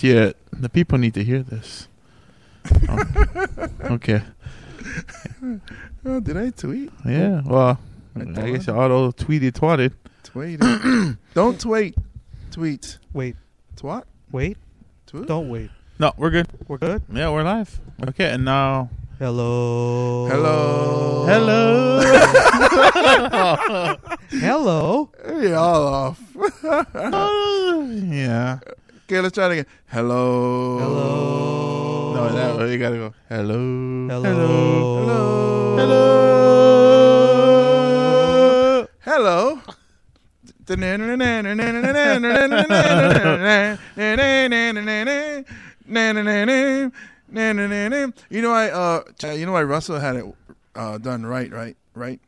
Yeah, the people need to hear this. Oh, okay. Oh, did I tweet? Yeah, well, I guess you auto tweeted twatted. Tweeted. Don't tweet. Tweet. Wait. Twat? Wait. Tweet? Don't wait. No, we're good. We're good? Yeah, we're live. Okay, and now... Hello. Hello. Hello. Hello. Hey, all off. Yeah. Okay, let's try it again. Hello. Hello. No, that way you gotta go. Hello. Hello. Hello. Hello. Hello. You know why Russell had it done right?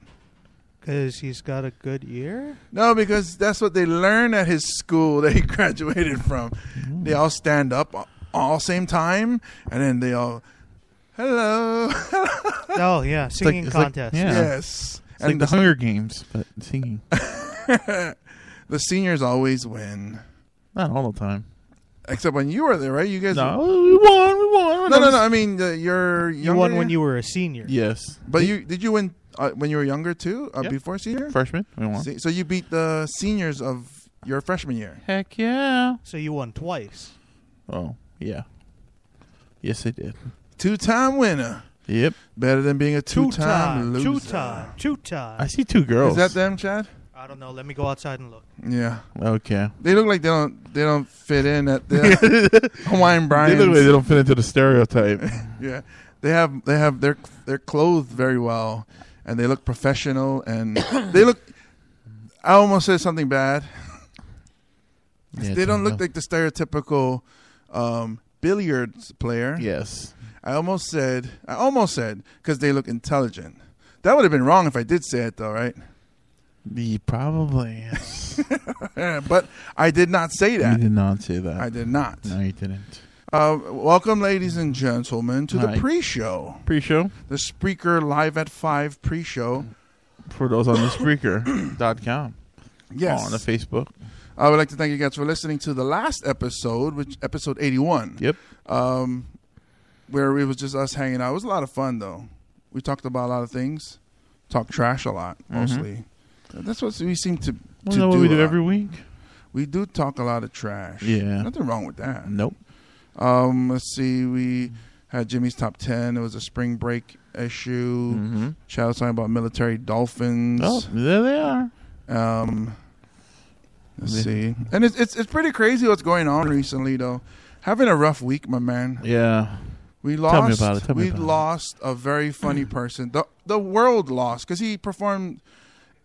Because he's got a good ear? No, because that's what they learn at his school that he graduated from. They all stand up all same time, and then they all, hello. Oh, yeah. Singing contest. yeah. Yes. It's like the Hunger Games, but singing. The seniors always win. Not all the time. Except when you were there, right? You guys. No, we won. No. I mean, you're You won when you were a senior. Yes. But did you win when you were younger too? Yep. Before senior? Freshman, we won. So you beat the seniors of your freshman year. Heck yeah. So you won twice. Oh, yeah. Yes, I did. 2-time winner. Yep. Better than being a two-time loser. Two-time. I see two girls. Is that them, Chad? I don't know. Let me go outside and look. Yeah. Okay. They look like they don't fit in at the Hawaiian Brian's. They look like they don't fit into the stereotype. Yeah. They're clothed very well, and they look professional, and they look. I almost said something bad. Yeah, They don't look like the stereotypical billiards player. Yes. I almost said because they look intelligent. That would have been wrong if I did say it though, right? Probably. Yes. But I did not say that. You did not say that. I did not. No, you didn't. Welcome, ladies and gentlemen, to the pre-show. Pre-show? The Spreaker Live at 5 pre-show. For those on the Spreaker.com. Yes. On the Facebook. I would like to thank you guys for listening to the last episode, which episode 81. Yep. Where it was just us hanging out. It was a lot of fun, though. We talked about a lot of things. Talked trash a lot, mostly. That's what we seem to Isn't that what we do every week? We do talk a lot of trash. Yeah. Nothing wrong with that. Nope. Let's see. We had Jimmy's Top 10. It was a spring break issue. Mm-hmm. Chad was talking about military dolphins. Oh, there they are. Let's see. And it's pretty crazy what's going on recently, though. Having a rough week, my man. Yeah. We lost. Tell me about it. We lost a very funny person. The world lost because he performed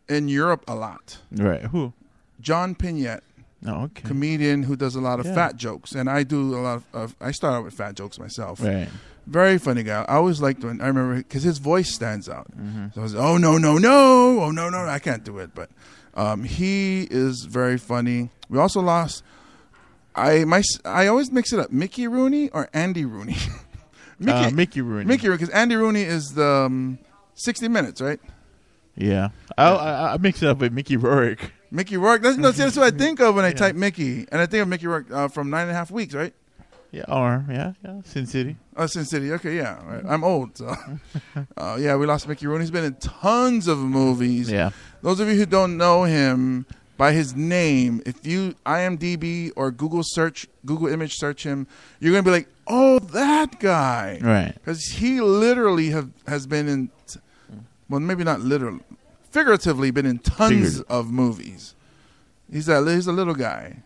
in Europe a lot. Right. Who? John Pignette. Oh, okay. Comedian who does a lot of fat jokes, and I do a lot of. I start out with fat jokes myself. Right. Very funny guy. I always liked when I remember because his voice stands out. Mm-hmm. So I was, oh no, I can't do it. But he is very funny. We also lost. I always mix it up. Mickey Rooney or Andy Rooney. Mickey Rooney. Mickey Rooney, because Andy Rooney is the 60 Minutes, right? Yeah. I mix it up with Mickey Rourke. Mickey Rourke. That's what I think of when I type Mickey. And I think of Mickey Rourke from 9.5 Weeks, right? Yeah, Sin City. Oh, Sin City. Okay, yeah. Right. I'm old. So. Yeah, we lost Mickey Rooney. He's been in tons of movies. Yeah. Those of you who don't know him by his name, if you IMDb or Google image search him, you're going to be like, oh, that guy. Right. Because he literally has been in, well, maybe not literally, figuratively been in tons of movies. He's a little guy.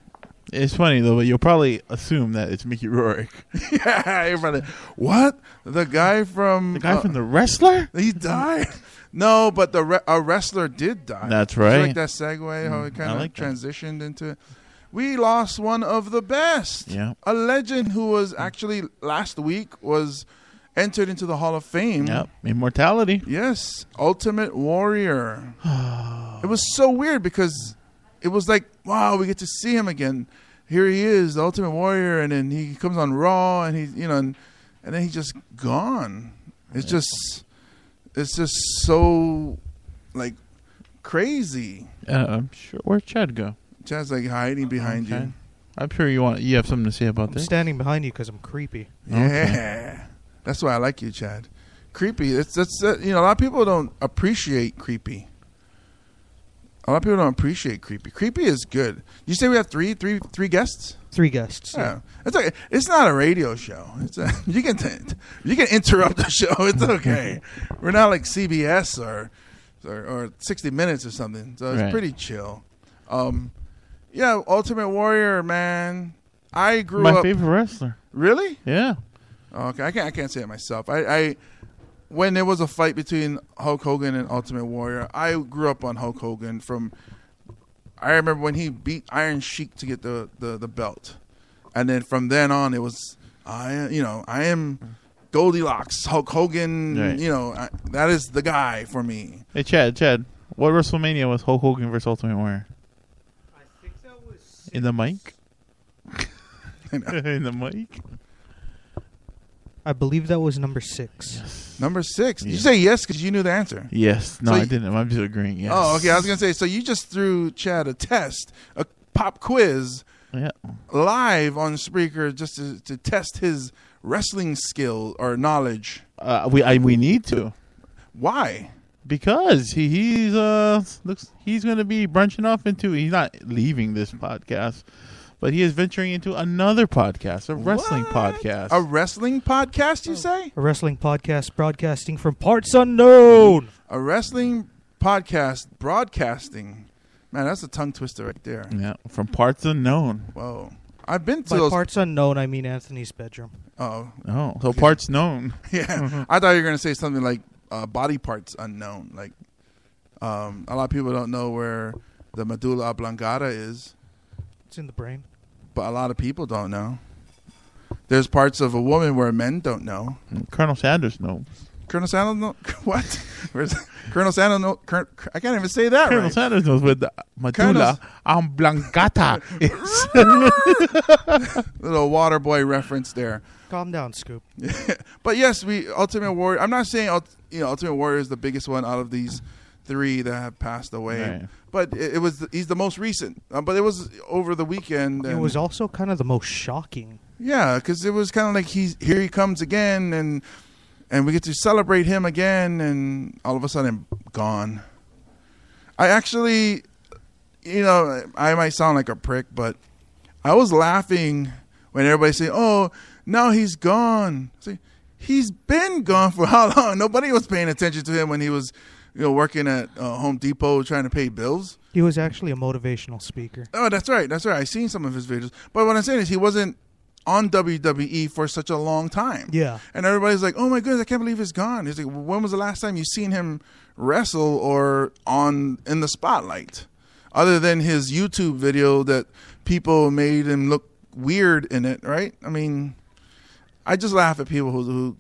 It's funny, though, but you'll probably assume that it's Mickey Rourke. Yeah, everybody. What? The guy from... The guy from The Wrestler? He died? No, but a wrestler did die. That's right. You like that segue, how it kind of transitioned into it? We lost one of the best. Yeah. A legend who was actually last week was entered into the Hall of Fame. Yep. Immortality. Yes. Ultimate Warrior. It was so weird because it was like, wow, we get to see him again. Here he is, the Ultimate Warrior, and then he comes on Raw, and he's, and then he's just gone. It's just so like crazy. I'm sure. Where'd Chad go? Chad's like hiding behind you. I'm sure you have something to say about I'm this. standing behind you because I'm creepy. Yeah, that's why I like you, Chad. Creepy. That's a lot of people don't appreciate creepy. A lot of people don't appreciate creepy. Creepy is good. You say we have three guests? 3 guests. Yeah. It's not a radio show. You can interrupt the show. It's okay. We're not like CBS or 60 Minutes or something. So it's pretty chill. Yeah, Ultimate Warrior, man. I grew up. My favorite wrestler. Really? Yeah. Okay, I can't say it myself. I when there was a fight between Hulk Hogan and Ultimate Warrior, I grew up on Hulk Hogan. I remember when he beat Iron Sheik to get the belt, and then from then on it was I am Goldilocks, Hulk Hogan. Right. That is the guy for me. Hey, Chad, what WrestleMania was Hulk Hogan versus Ultimate Warrior? I think that was In the mic? In the mic? I believe that was number 6. Yes. Number 6. Did Yeah. you say yes because you knew the answer? Yes. No, So I didn't. I'm just agreeing. Yes. Oh, okay. I was gonna say. So you just threw Chad a test, a pop quiz, Yeah. live on Spreaker just to test his wrestling skill or knowledge. We need to. Why? Because he's going to be branching off into. He's not leaving this podcast, but he is venturing into another podcast, a wrestling podcast. A wrestling podcast, you say? A wrestling podcast broadcasting from parts unknown. A wrestling podcast broadcasting. Man, that's a tongue twister right there. Yeah, from parts unknown. Whoa. I've been to By those. parts unknown, I mean Anthony's bedroom. Oh, So parts known. yeah. I thought you were going to say something like body parts unknown. Like a lot of people don't know where the medulla oblongata is, It's in the brain. but a lot of people don't know. There's parts of a woman where men don't know. Colonel Sanders knows. Colonel Sanders know what? Where's Colonel Sanders know? I can't even say that Colonel right. Sanders knows where the medulla oblongata is. Little water boy reference there. Calm down, Scoop. But yes, Ultimate Warrior. I'm not saying Ultimate Warrior is the biggest one out of these 3 that have passed away. Right. But he's the most recent. But it was over the weekend. It and- was also kind of the most shocking. Yeah, because it was kind of like here he comes again, and we get to celebrate him again, and all of a sudden gone. I actually, I might sound like a prick, but I was laughing when everybody say, "Oh, now he's gone." See, he's been gone for how long? Nobody was paying attention to him when he was, working at Home Depot trying to pay bills. He was actually a motivational speaker. Oh, that's right. I seen some of his videos, but what I'm saying is he wasn't on WWE for such a long time. Yeah. And everybody's like, "Oh my goodness, I can't believe he's gone." He's like, "When was the last time you seen him wrestle or in the spotlight? Other than his YouTube video that people made him look weird in it, right?" I mean, I just laugh at people who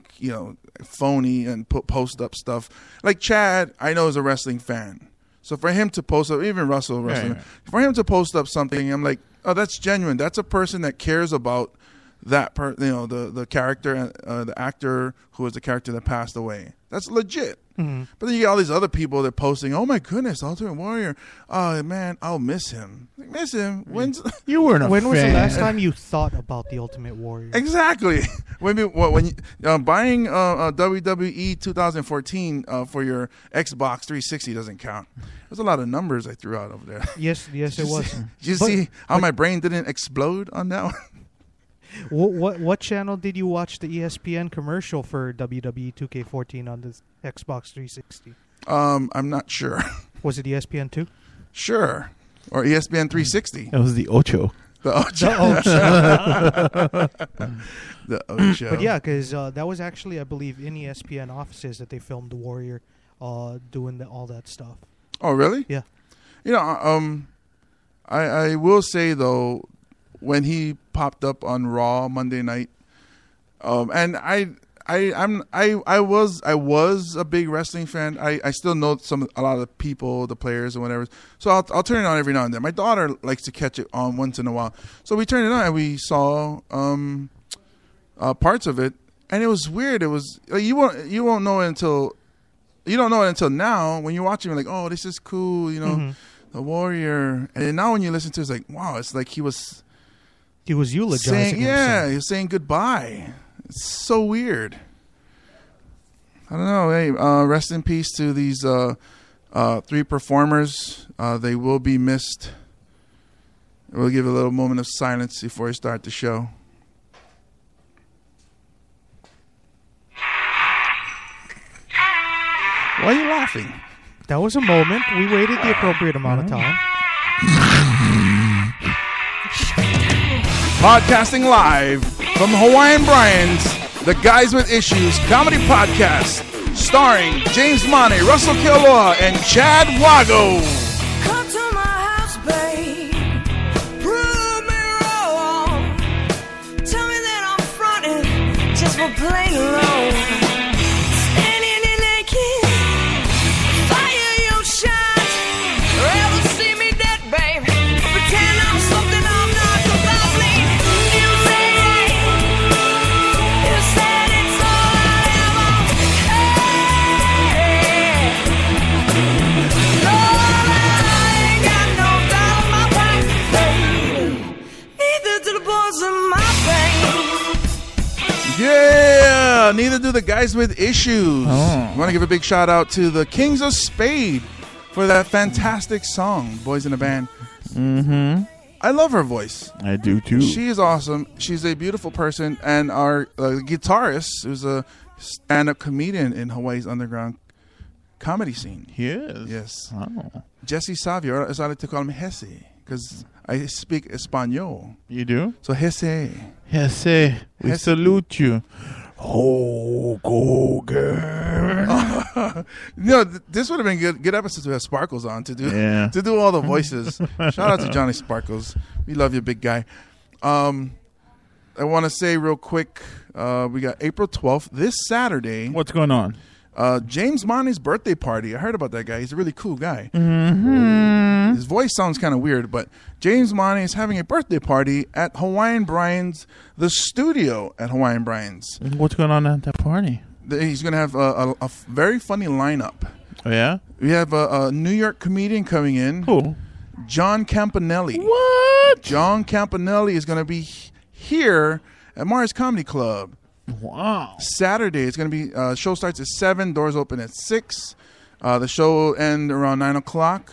phony and post up stuff. Like Chad, I know is a wrestling fan. So for him to post up, even Russell wrestling, for him to post up something, I'm like, oh, that's genuine. That's a person that cares about that the character, the actor who was the character that passed away. That's legit. Mm-hmm. But then you get all these other people that posting, "Oh my goodness, Ultimate Warrior. Oh man, I'll miss him." Like, miss him? When's You weren't a When was the fan. last time you thought about the Ultimate Warrior? exactly when you buying WWE 2014 for your Xbox 360 doesn't count. There's a lot of numbers I threw out over there. Yes, it was. Did you But- see how my brain didn't explode on that one? What channel did you watch the ESPN commercial for WWE 2K14 on the Xbox 360? I'm not sure. Was it ESPN 2? Sure. Or ESPN 360. It was the Ocho. The Ocho. The Ocho. But yeah, because that was actually, I believe, in ESPN offices that they filmed the Warrior doing all that stuff. Oh, really? Yeah. I will say though, when he popped up on Raw Monday night, and I was a big wrestling fan. I still know a lot of the people, the players and whatever. So I'll turn it on every now and then. My daughter likes to catch it on once in a while. So we turned it on and we saw parts of it, and it was weird. It was you won't know it until you don't know it until now. When you're watching, you're like, oh, this is cool, the Warrior. And then now when you listen to it, it's like, wow, it's like he was He was eulogizing he was saying goodbye. It's so weird. I don't know. Hey, rest in peace to these 3 performers. They will be missed. We'll give a little moment of silence before we start the show. Why are you laughing? That was a moment. We waited the appropriate amount of time. Podcasting live from Hawaiian Brian's, the Guys with Issues comedy podcast, starring James Mane, Russell Kealoha, and Chad Wago. Come to my house, babe. Prove me wrong. Tell me that I'm fronting just for playing alone. Standing in naked, fire your shot. Rather see me dead, babe. Pretend I'm something I'm not. Yeah, neither do the Guys with Issues. I want to give a big shout out to the Kings of Spade for that fantastic song, Boys in a Band. Mm-hmm. I love her voice. I do too. She is awesome. She's a beautiful person. And our guitarist, who's a stand-up comedian in Hawaii's underground comedy scene. He is? Yes. Oh. Jesse Savio, as I like to call him Hesse, because I speak Espanol. You do? So Hesse. Hesse, we Hesse. salute you. Hulk Hogan. This would have been good episode to have Sparkles on to do Yeah. all the voices. Shout out to Johnny Sparkles. We love you, big guy. I want to say real quick, we got April 12th, this Saturday. What's going on? James Mane's birthday party. I heard about that guy. He's a really cool guy. Mm-hmm. His voice sounds kind of weird, but James Mane is having a birthday party at Hawaiian Brian's, the studio at Hawaiian Brian's. What's going on at that party? He's going to have a very funny lineup. Oh, yeah? We have a New York comedian coming in. Who? John Campanelli. What? John Campanelli is going to be here at Mars Comedy Club. Wow. Saturday. It's going to be, show starts at 7, doors open at 6. The show will end around 9 o'clock.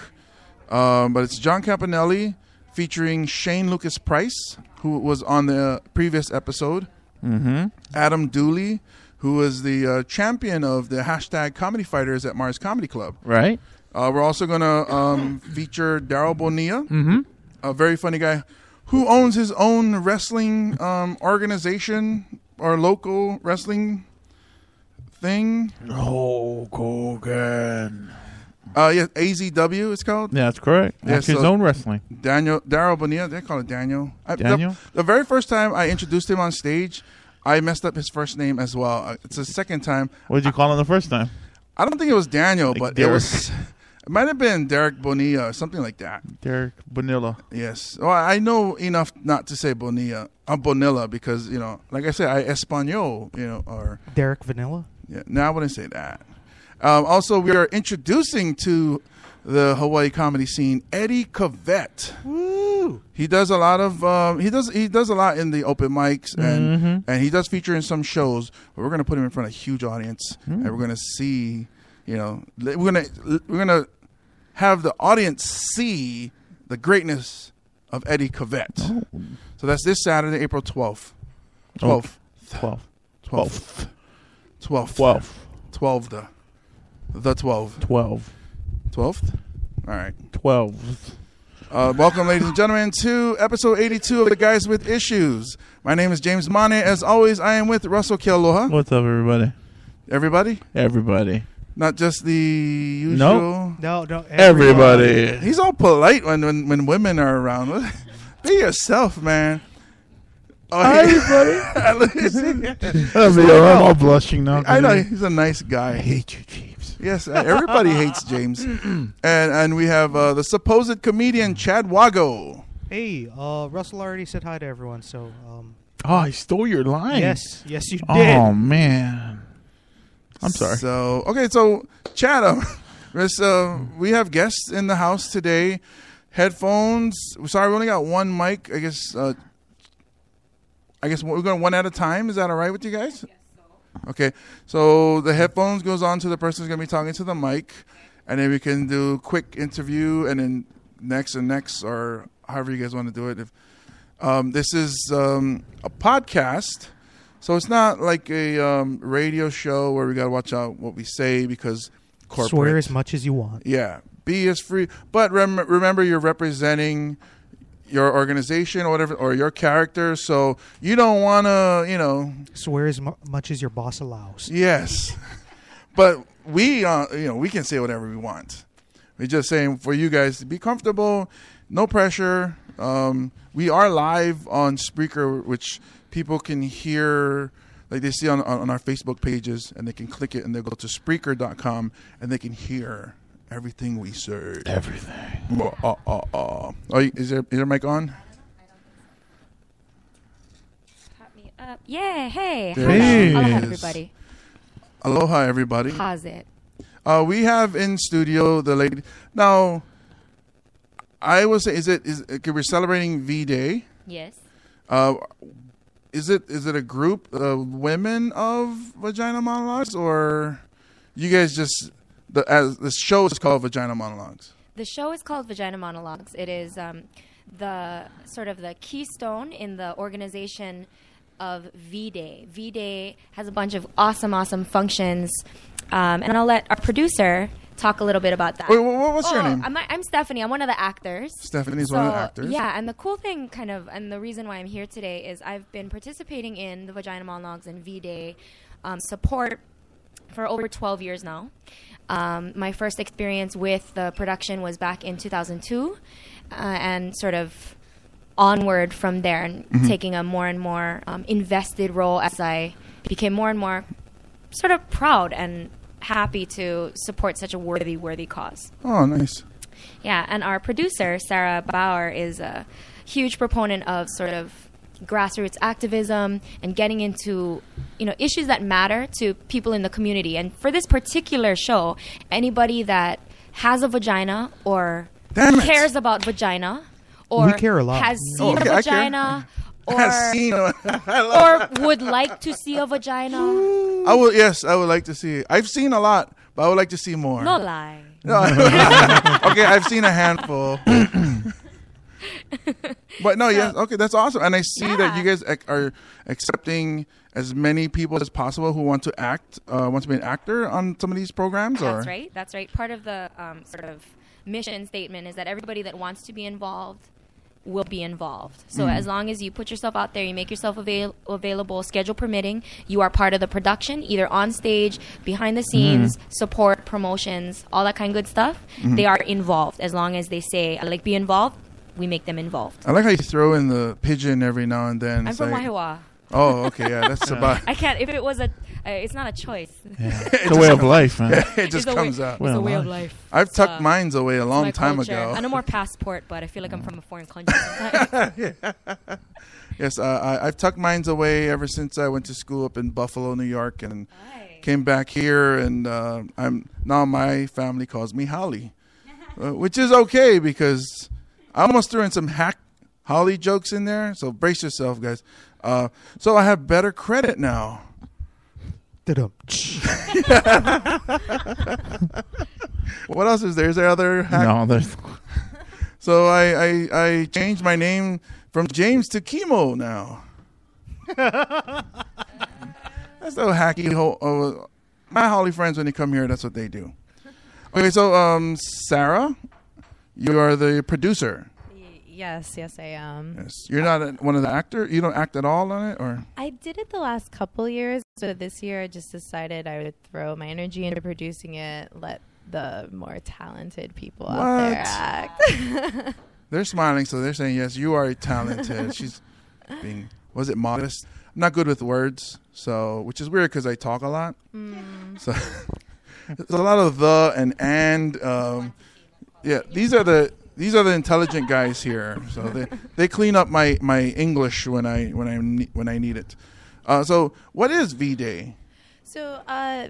But it's John Campanelli featuring Shane Lucas Price, who was on the previous episode. Mm-hmm. Adam Dooley, who is the champion of the hashtag Comedy Fighters at Mars Comedy Club. Right. We're also going to feature Daryl Bonilla, Mm-hmm. a very funny guy who owns his own wrestling organization or local wrestling thing. Hulk Hogan. Yeah, AZW it's called. Yeah, that's correct. Yeah, That's his so- own wrestling. Daryl Bonilla, they call it Daniel. Daniel? The very first time I introduced him on stage, I messed up his first name as well. It's the second time. What did you call him the first time? I don't think it was Daniel, Like but Derek. it might have been Derek Bonilla or something like that. Derek Bonilla. Yes. Well, I know enough not to say Bonilla. Bonilla because, like I said, I Espanol, or Derek Vanilla. yeah. No, I wouldn't say that. Also, we are introducing to the Hawaii comedy scene Eddie Cavett. Woo! He does a lot of he does a lot in the open mics and he does feature in some shows. But we're gonna put him in front of a huge audience and we're gonna see, we're gonna have the audience see the greatness of Eddie Cavett. Oh. So that's this Saturday, April 12th. 12th. 12. 12th. 12th. 12. 12th. The 12th. 12. 12th? All right. 12. Welcome, ladies and gentlemen, to episode 82 of The Guys with Issues. My name is James Mane. As always, I am with Russell Kealoha. What's up, everybody? Everybody? Everybody. Not just the usual. No. Everybody. He's all polite when women are around. Be yourself, man. Oh, Everybody. I'm all blushing now. I know he's a nice guy. I hate you, James. Yes, everybody hates James. And we have the supposed comedian Chad Wago. Hey, Russell already said hi to everyone, so Oh, I stole your line. yes, you did. Oh, man. I'm sorry. So Chad, we have guests in the house today. Headphones. Sorry, we only got one mic. I guess I guess we're going one at a time. Is that all right with you guys? Yes. Okay. So the headphones goes on to the person who's going to be talking to the mic, and then we can do quick interview, and then next, or however you guys want to do it. If this is a podcast, so it's not like a radio show where we got to watch out what we say because corporate. Swear as much as you want. Yeah. Be as free. But remember, you're representing your organization or whatever, or your character, so you don't want to, Swear as much as your boss allows. Yes. But we can say whatever we want. We're just saying for you guys to be comfortable, no pressure. We are live on Spreaker, which people can hear, like they see on our Facebook pages, and they can click it and they'll go to Spreaker.com and they can hear everything we say. Everything. Oh, is your mic on? Pop me up. Yeah, hey. There Hello. it Aloha, is. everybody. Aloha, everybody. How's it? We have in studio the lady. Now, I will say, okay, we're celebrating V-Day. Yes. Is it a group of women of Vagina Monologues, or you guys just as the show is called Vagina Monologues? The show is called Vagina Monologues. It is the sort of the keystone in the organization of V-Day. V-Day has a bunch of awesome functions, and I'll let our producer talk a little bit about that. Wait, what's your name? I'm Stephanie. I'm one of the actors. Stephanie's one of the actors. Yeah, and the cool thing and the reason why I'm here today is I've been participating in the Vagina Monologues and V-Day support for over 12 years now. My first experience with the production was back in 2002, and sort of onward from there, and taking a more and more invested role as I became more and more sort of proud and happy to support such a worthy cause. Oh, nice. Yeah, and our producer, Sarah Bauer, is a huge proponent of sort of grassroots activism and getting into, issues that matter to people in the community. And for this particular show, anybody that has a vagina or cares about vagina or We care a lot. has seen a vagina or would like to see a vagina. I would like to see it. I've seen a lot, but I would like to see more. No lie. No. Okay, I've seen a handful. But no, yes, okay, that's awesome. And I see that you guys are accepting as many people as possible who want to want to be an actor on some of these programs. That's right. That's right. Part of the sort of mission statement is that everybody that wants to be involved will be involved. So as long as you put yourself out there, you make yourself available, schedule permitting, you are part of the production, either on stage, behind the scenes, support, promotions, all that kind of good stuff. They are involved. As long as they say, I like be involved, we make them involved. I like how you throw in the pigeon every now and then. I'm from Waihawa. Oh, okay, yeah, that's about. I can't. If it was it's not a choice. Yeah. It's a way of life, man. It just comes out. It's a way of life. I've tucked mine away a long time ago. I know more passport, but I feel like I'm from a foreign country sometimes. Yes, I've tucked mine away ever since I went to school up in Buffalo, New York, and came back here, and now my family calls me Holly, which is okay because I almost threw in some hack Holly jokes in there. So brace yourself, guys. So I have better credit now. What else is there? Is there other hack? No, there's. So I changed my name from James to Chemo now. That's so hacky. My Holly friends, when they come here, that's what they do. Okay, so Sarah, you are the producer. Yes, I am. Yes, you're not one of the actors. You don't act at all on it, or I did it the last couple years. So this year, I just decided I would throw my energy into producing it. Let the more talented people out there act. They're smiling, so they're saying yes. You are talented. She's being modest? I'm not good with words, so which is weird because I talk a lot. So there's a lot of the and. Yeah, these are the intelligent guys here. So they clean up my English when I need it. So what is V-Day? So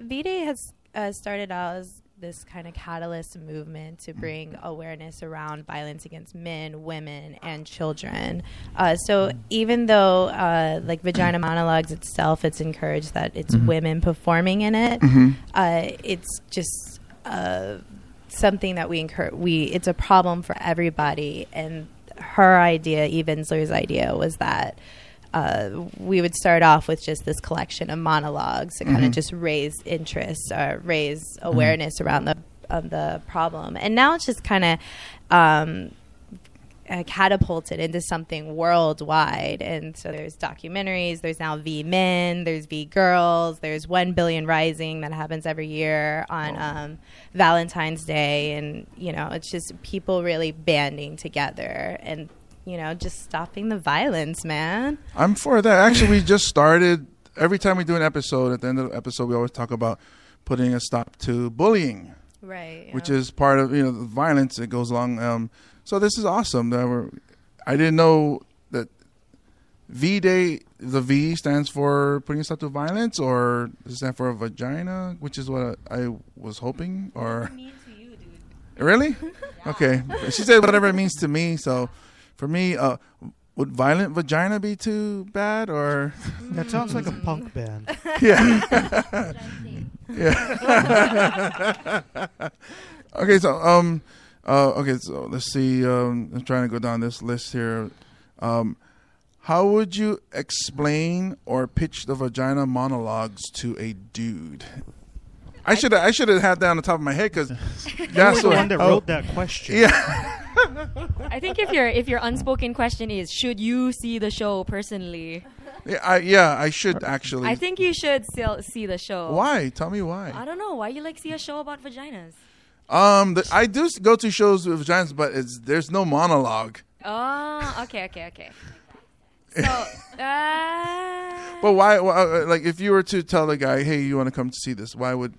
V-Day has started out as this kind of catalyst movement to bring awareness around violence against men, women, and children. So even though like Vagina Monologues itself, it's encouraged that it's women performing in it, it's just something that we encourage. It's a problem for everybody. And her idea, Eve Ensler's idea, was that we would start off with just this collection of monologues to kind of just raise interest, raise awareness around the problem. And now it's just kind of catapulted into something worldwide. And so there's documentaries, there's now V Men, there's V Girls, there's 1 Billion Rising that happens every year on Valentine's Day. And, you know, it's just people really banding together and, you know, just stopping the violence, man. I'm for that. Actually, we just started. Every time we do an episode, at the end of the episode, we always talk about putting a stop to bullying, Right. which is part of, you know, the violence that goes along. So this is awesome. I didn't know that V-Day, the V stands for putting a stop to violence, or does it stand for a vagina, which is what I was hoping, or... mean to you, dude? Really? Yeah. Okay. She said whatever it means to me, so... For me, would Violent Vagina be too bad, or? That sounds like a punk band. Yeah. Yeah. Okay, so so let's see. I'm trying to go down this list here. How would you explain or pitch the Vagina Monologues to a dude? I should have had that on the top of my head because that's the one that wrote that question. Yeah. I think if your unspoken question is, should you see the show personally? Yeah, I should actually. I think you should still see the show. Why? Tell me why. I don't know. Why you like see a show about vaginas? I do go to shows with vaginas, but there's no monologue. Oh, okay. So, but why? Like, if you were to tell the guy, "Hey, you want to come to see this?" Why would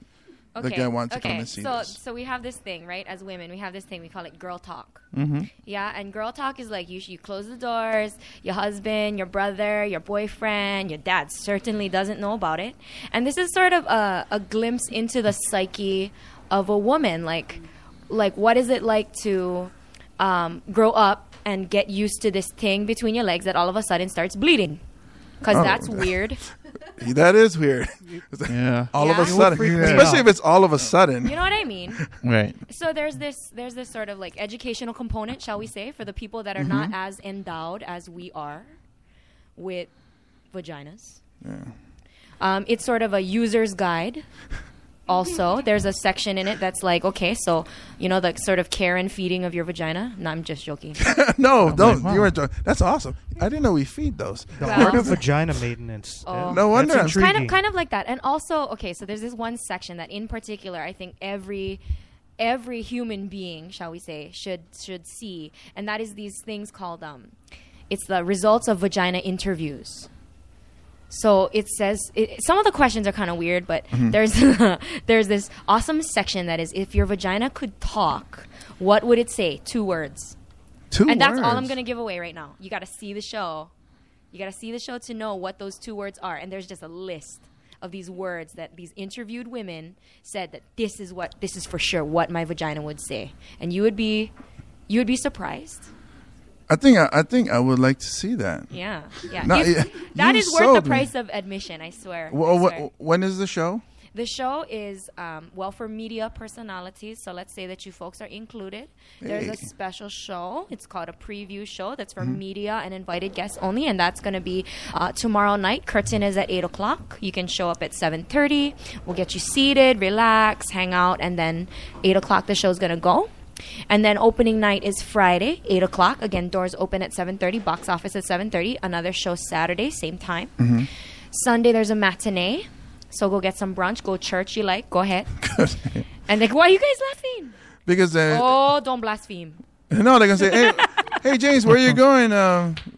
the guy want to come and see this? So we have this thing, right? As women, we have this thing. We call it girl talk. Mm-hmm. Yeah, and girl talk is like you close the doors. Your husband, your brother, your boyfriend, your dad certainly doesn't know about it. And this is sort of a glimpse into the psyche of a woman. Like what is it like to grow up and get used to this thing between your legs that all of a sudden starts bleeding? Because that's weird. That is weird. Yeah. All of a Yeah. sudden. Especially if it's all of a sudden. You know what I mean? Right. So there's this sort of like educational component, shall we say, for the people that are not as endowed as we are with vaginas. Yeah. It's sort of a user's guide. Also, there's a section in it that's like, okay, so, you know, the sort of care and feeding of your vagina. No, I'm just joking. No, don't. wow. You weren't joking. That's awesome. I didn't know we feed those. The Well- art of vagina maintenance. Oh. No wonder. That's intriguing. Kind of like that. And also, okay, so there's this one section that in particular I think every human being, shall we say, should see, and that is these things called it's the results of vagina interviews. So it says some of the questions are kind of weird, but there's this awesome section that is, if your vagina could talk, what would it say? 2 words. And that's all I'm going to give away right now. You got to see the show. You got to see the show to know what those 2 words are. And there's just a list of these words that these interviewed women said that this is for sure what my vagina would say. And you would be surprised. I think I would like to see that. Yeah. No, That you is worth the sold me. price of admission, I swear. When is the show? The show is, for media personalities. So let's say that you folks are included. There's a special show. It's called a preview show that's for media and invited guests only. And that's going to be tomorrow night. Curtain is at 8 o'clock. You can show up at 7:30. We'll get you seated, relax, hang out. And then 8 o'clock, the show's going to go. And then opening night is Friday, 8 o'clock. Again, doors open at 7:30. Box office at 7:30. Another show Saturday, same time. Sunday, there's a matinee. So go get some brunch. Go church you like. Go ahead. And like, why are you guys laughing? Because Don't blaspheme. no, they're gonna say, hey James, where you going?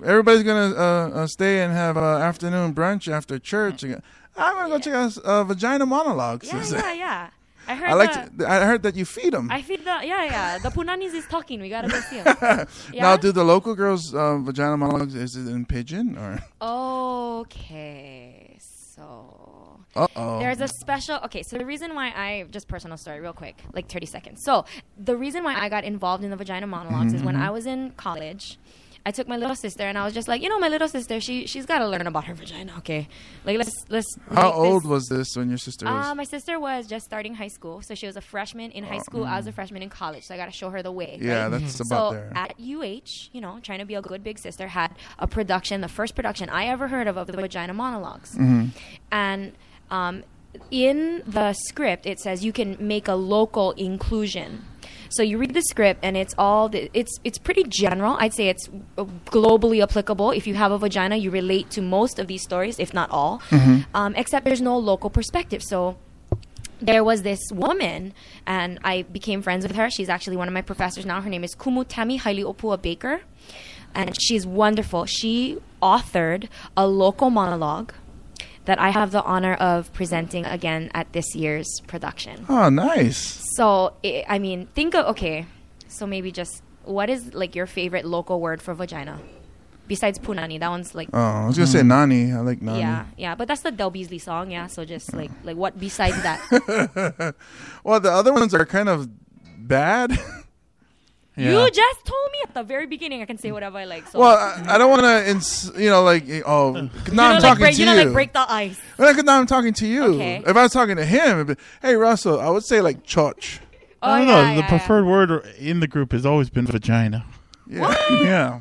Everybody's gonna stay and have afternoon brunch after church. I'm gonna go check out Vagina Monologues. Yeah. I heard I heard that you feed them. I feed the Punanis is talking. We gotta go see him. Yeah? Now, do the local girls Vagina Monologues, is it in pidgin or? Okay, so Uh-oh. There's a special. Okay, so the reason why just personal story, real quick, like 30 seconds. So the reason why I got involved in the Vagina Monologues is when I was in college. I took my little sister and I was just like, my little sister, she's got to learn about her vagina. Okay, like let's. How old was this when your sister was? My sister was just starting high school, so she was a freshman in high school. I was a freshman in college, so I got to show her the way. Yeah, right? that's about so there. at UH, trying to be a good big sister, had a production, the first production I ever heard of the Vagina Monologues, and in the script it says you can make a local inclusion. So you read the script and it's pretty general. I'd say it's globally applicable. If you have a vagina, you relate to most of these stories, if not all. Except there's no local perspective. So there was this woman, and I became friends with her. She's actually one of my professors now. Her name is Kumutami Hailiopua Baker, and she's wonderful. She authored a local monologue that I have the honor of presenting again at this year's production. Oh, nice. So, so maybe just, what is like your favorite local word for vagina? Besides punani, that one's like... Oh, I was going to say nani. I like nani. Yeah, but that's the Del Beasley song, yeah? So just like what besides that? Well, the other ones are kind of bad. Yeah. You just told me at the very beginning I can say whatever I like. So. Well, I don't want to, now I'm talking to you. You break the ice. Well, now I'm talking to you. Okay. If I was talking to him, it'd be, hey, Russell, I would say like church. I don't know. The preferred word in the group has always been vagina. Yeah. Yeah.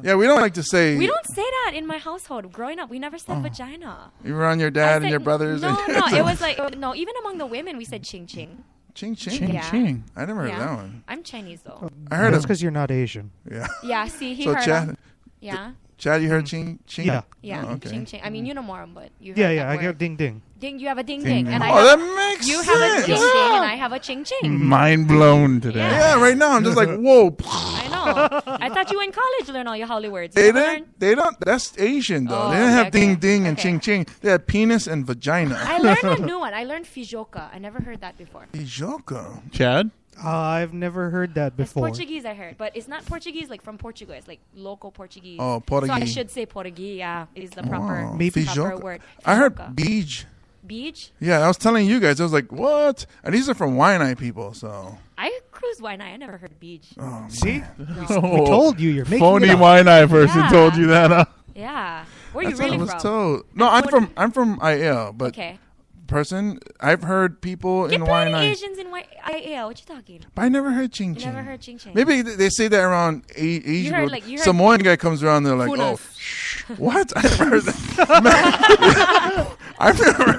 Yeah, we don't like to say... We don't say that in my household. Growing up, we never said vagina. You were on your dad and your brothers? No, it was like... No, even among the women, we said ching ching. Ching ching? Ching Yeah. ching. I never heard that one. I'm Chinese, though. I heard That's it. because you're not Asian. Yeah. Yeah, see, he So heard Chad, him. Yeah, Chad, you heard ching ching? Yeah. yeah, Oh, okay. ching ching. I mean, you know more, but you heard Yeah, that yeah. I word. get ding ding. Ding, you have a ding Ding, ding. ding. And I Oh, have, that makes you sense. have a ding ding, Yeah. and I have a ching ching. Mind blown today. Yeah. Yeah, right now I'm just like, whoa. I know. I thought you in college learned all your Holly words. They You never didn't. They don't. That's Asian though. Oh, They didn't okay, have ding okay. ding and Okay. ching ching. They had penis and vagina. I learned a new one. I learned fijoka. I never heard that before. Joko. Chad? I've never heard that It's before. Portuguese, I heard, but it's not Portuguese like from Portugal. It's like local Portuguese. Oh, So I Portuguese. should say Portuguese. Yeah, is the proper, Wow. Maybe proper Fijoka. word. I heard Fijoka. beach. Beach. Yeah, I was telling you guys. I was like, what? And these are from Waianae people. So. I cruise Waianae. I never heard beach. Oh, See? Oh, We told you. You're making phony it up. Waianae person Yeah. told you that, huh? Yeah. Where are you that's what I really was from? told. No, I'm from IL, but Okay. person I've heard people Get in plenty Waianae. Asians in IAL. What you talking? But I never heard ching You ching. never heard ching ching. Maybe they say that around Asian. heard, people. like, you heard- Samoan guy comes around, they're like, Who oh, knows? shh. What? I never heard that. Man, I've never.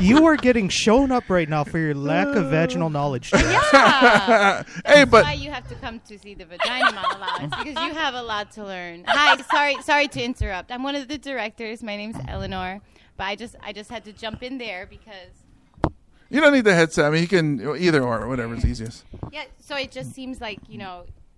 You are getting shown up right now for your lack of vaginal knowledge. Yeah. Hey, That's but why you have to come to see the Vagina Monologues, because you have a lot to learn. Hi, sorry to interrupt. I'm one of the directors. My name's Eleanor, but I just had to jump in there because you don't need the headset. I mean, you can either or, whatever's easiest. yeah. So it just seems like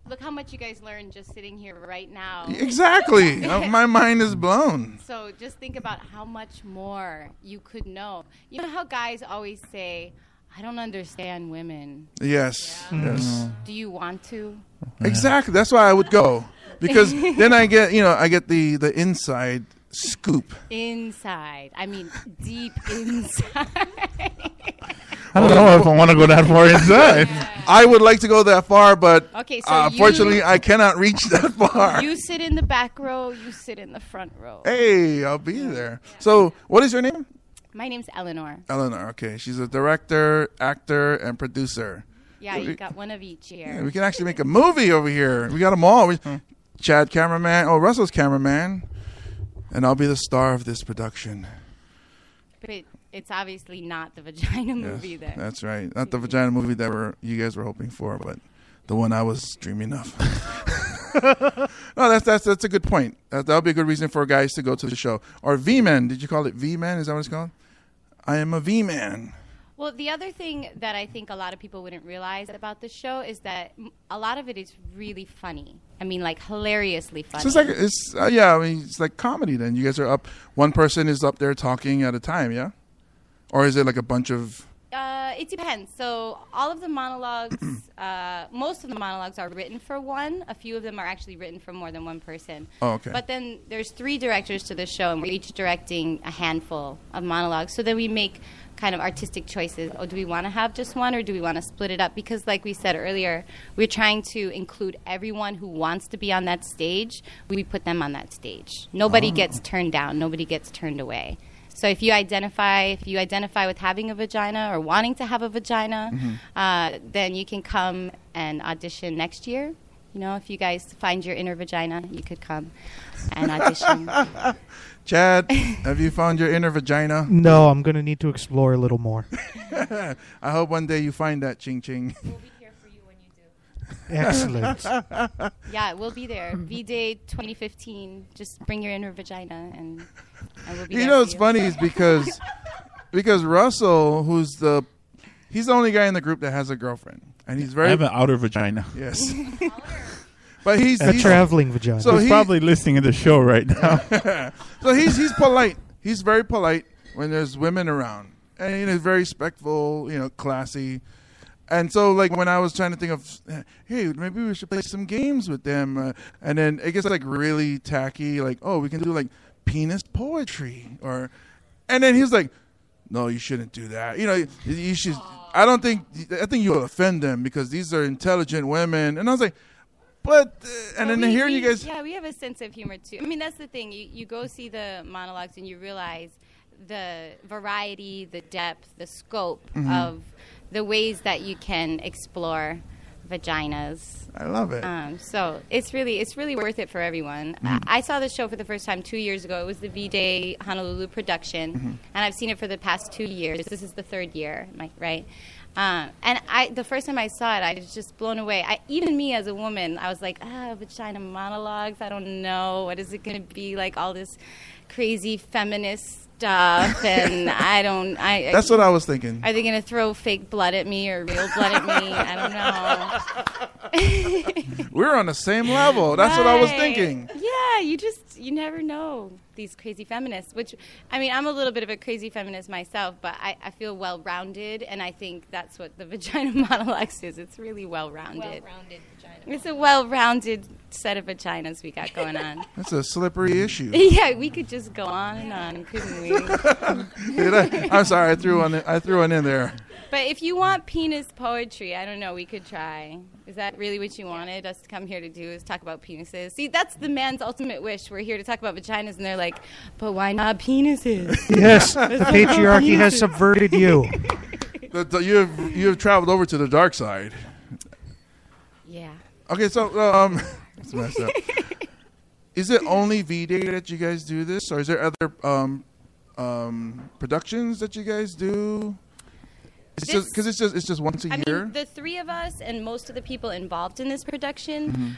look how much you guys learned just sitting here right now. Exactly. My mind is blown. So just think about how much more you could know. You know how guys always say, I don't understand women. Yes. Yes. Do you want to? Exactly. That's why I would go, because then I get the inside scoop. Inside. I mean, deep inside. I don't know if I want to go that far inside. I would like to go that far, but Okay, so unfortunately, I cannot reach that far. You sit in the back row, you sit in the front row. Hey, I'll be there. So, what is your name? My name's Eleanor. Eleanor. Okay, she's a director, actor, and producer. Yeah, you got one of each Yeah, here. we can actually make a movie over here. We got them all. Chad, cameraman. Oh, Russell's cameraman. And I'll be the star of this production. But it's obviously not the Vagina Yes, movie then. that's right. Not the vagina movie that you guys were hoping for, but the one I was dreaming of. No, that's a good point. That'll be a good reason for guys to go to the show. Or V-Man. Did you call it V-Man? Is that what it's called? I am a V-Man. Well, the other thing that I think a lot of people wouldn't realize about the show is that a lot of it is really funny. I mean, like hilariously funny. So it's like comedy then. You guys are up. One person is up there talking at a time, yeah? Or is it like a bunch of... It depends. So all of the monologues, most of the monologues are written for one. A few of them are actually written for more than one person. Oh, okay. But then there's 3 directors to the show, and we're each directing a handful of monologues. So then we make kind of artistic choices. Oh, do we want to have just one, or do we want to split it up? Because like we said earlier, we're trying to include everyone who wants to be on that stage. We put them on that stage. Nobody gets turned down. Nobody gets turned away. So if you identify with having a vagina or wanting to have a vagina, then you can come and audition next year. You know, if you guys find your inner vagina, you could come and audition. Chad, have you found your inner vagina? No, I'm going to need to explore a little more. I hope one day you find that, Ching Ching. We'll be here for you when you do. Excellent. Yeah, we'll be there. V-Day 2015. Just bring your inner vagina, and we'll be there. You know for what's funny is because Russell, he's the only guy in the group that has a girlfriend, and he's I very have an outer vagina. yes. But he's A traveling vagina. So He's probably listening to the show right now. so he's polite. He's very polite when there's women around, and he's very respectful, classy. And so, like, when I was trying to think of, hey, maybe we should play some games with them, and then it gets like really tacky, like, oh, we can do like penis poetry, and then he's like, no, you shouldn't do that. You should. I think you'll offend them because these are intelligent women. And I was like, but, and then hearing you guys. Yeah, we have a sense of humor too. I mean, that's the thing. You go see the monologues and you realize the variety, the depth, the scope of the ways that you can explore vaginas. I love it. So it's really worth it for everyone. I saw the show for the first time 2 years ago. It was the V-Day Honolulu production, and I've seen it for the past 2 years. This is the 3rd year, right? And the first time I saw it, I was just blown away. Even me as a woman, I was like, vagina monologues. I don't know. What is it going to be like? All this crazy feminist stuff, and That's what I was thinking. Are they going to throw fake blood at me or real blood at me? I don't know. We're on the same level. That's what I was Right. thinking. Yeah, you never know these crazy feminists, which, I mean, I'm a little bit of a crazy feminist myself, but I feel well-rounded, and I think that's what the Vagina Monologues is. It's really well-rounded. Well-rounded vagina. It's a well-rounded set of vaginas we got going on. That's a slippery issue. Yeah, we could just go on and on, couldn't we? Did I? I'm sorry, I threw one in there. But if you want penis poetry, I don't know, we could try. Is that really what you wanted us to come here to do, is talk about penises? See, that's the man's ultimate wish. We're here to talk about vaginas, and they're like, but why not penises? Yes, the patriarchy has subverted you. You have traveled over to the dark side. Yeah. Okay, so it's messed up. Is it only V-Day that you guys do this, or is there other productions that you guys do? Because it's just once a year. I mean, the 3 of us and most of the people involved in this production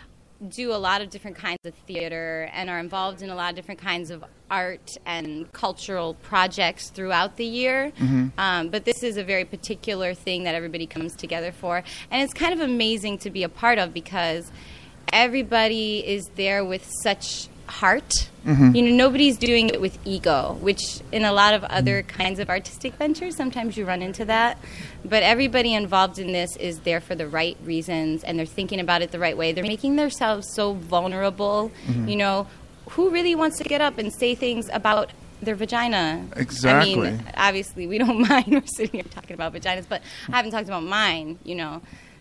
do a lot of different kinds of theater and are involved in a lot of different kinds of art and cultural projects throughout the year. But this is a very particular thing that everybody comes together for. And it's kind of amazing to be a part of because everybody is there with such heart. Nobody's doing it with ego, which in a lot of other kinds of artistic ventures, sometimes you run into that. But everybody involved in this is there for the right reasons, and they're thinking about it the right way. They're making themselves so vulnerable. Who really wants to get up and say things about their vagina? Exactly. I mean, obviously, we don't mind. We're sitting here talking about vaginas, but I haven't talked about mine,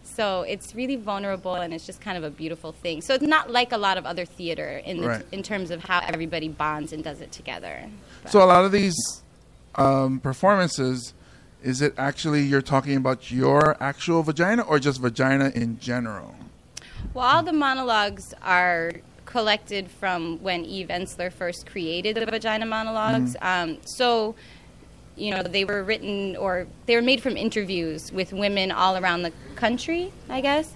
So it's really vulnerable, and it's just kind of a beautiful thing. So it's not like a lot of other theater in terms of how everybody bonds and does it together. But. So a lot of these performances, is it actually you're talking about your actual vagina or just vagina in general? Well, all the monologues are collected from when Eve Ensler first created the Vagina Monologues. They were written or they were made from interviews with women all around the country, I guess.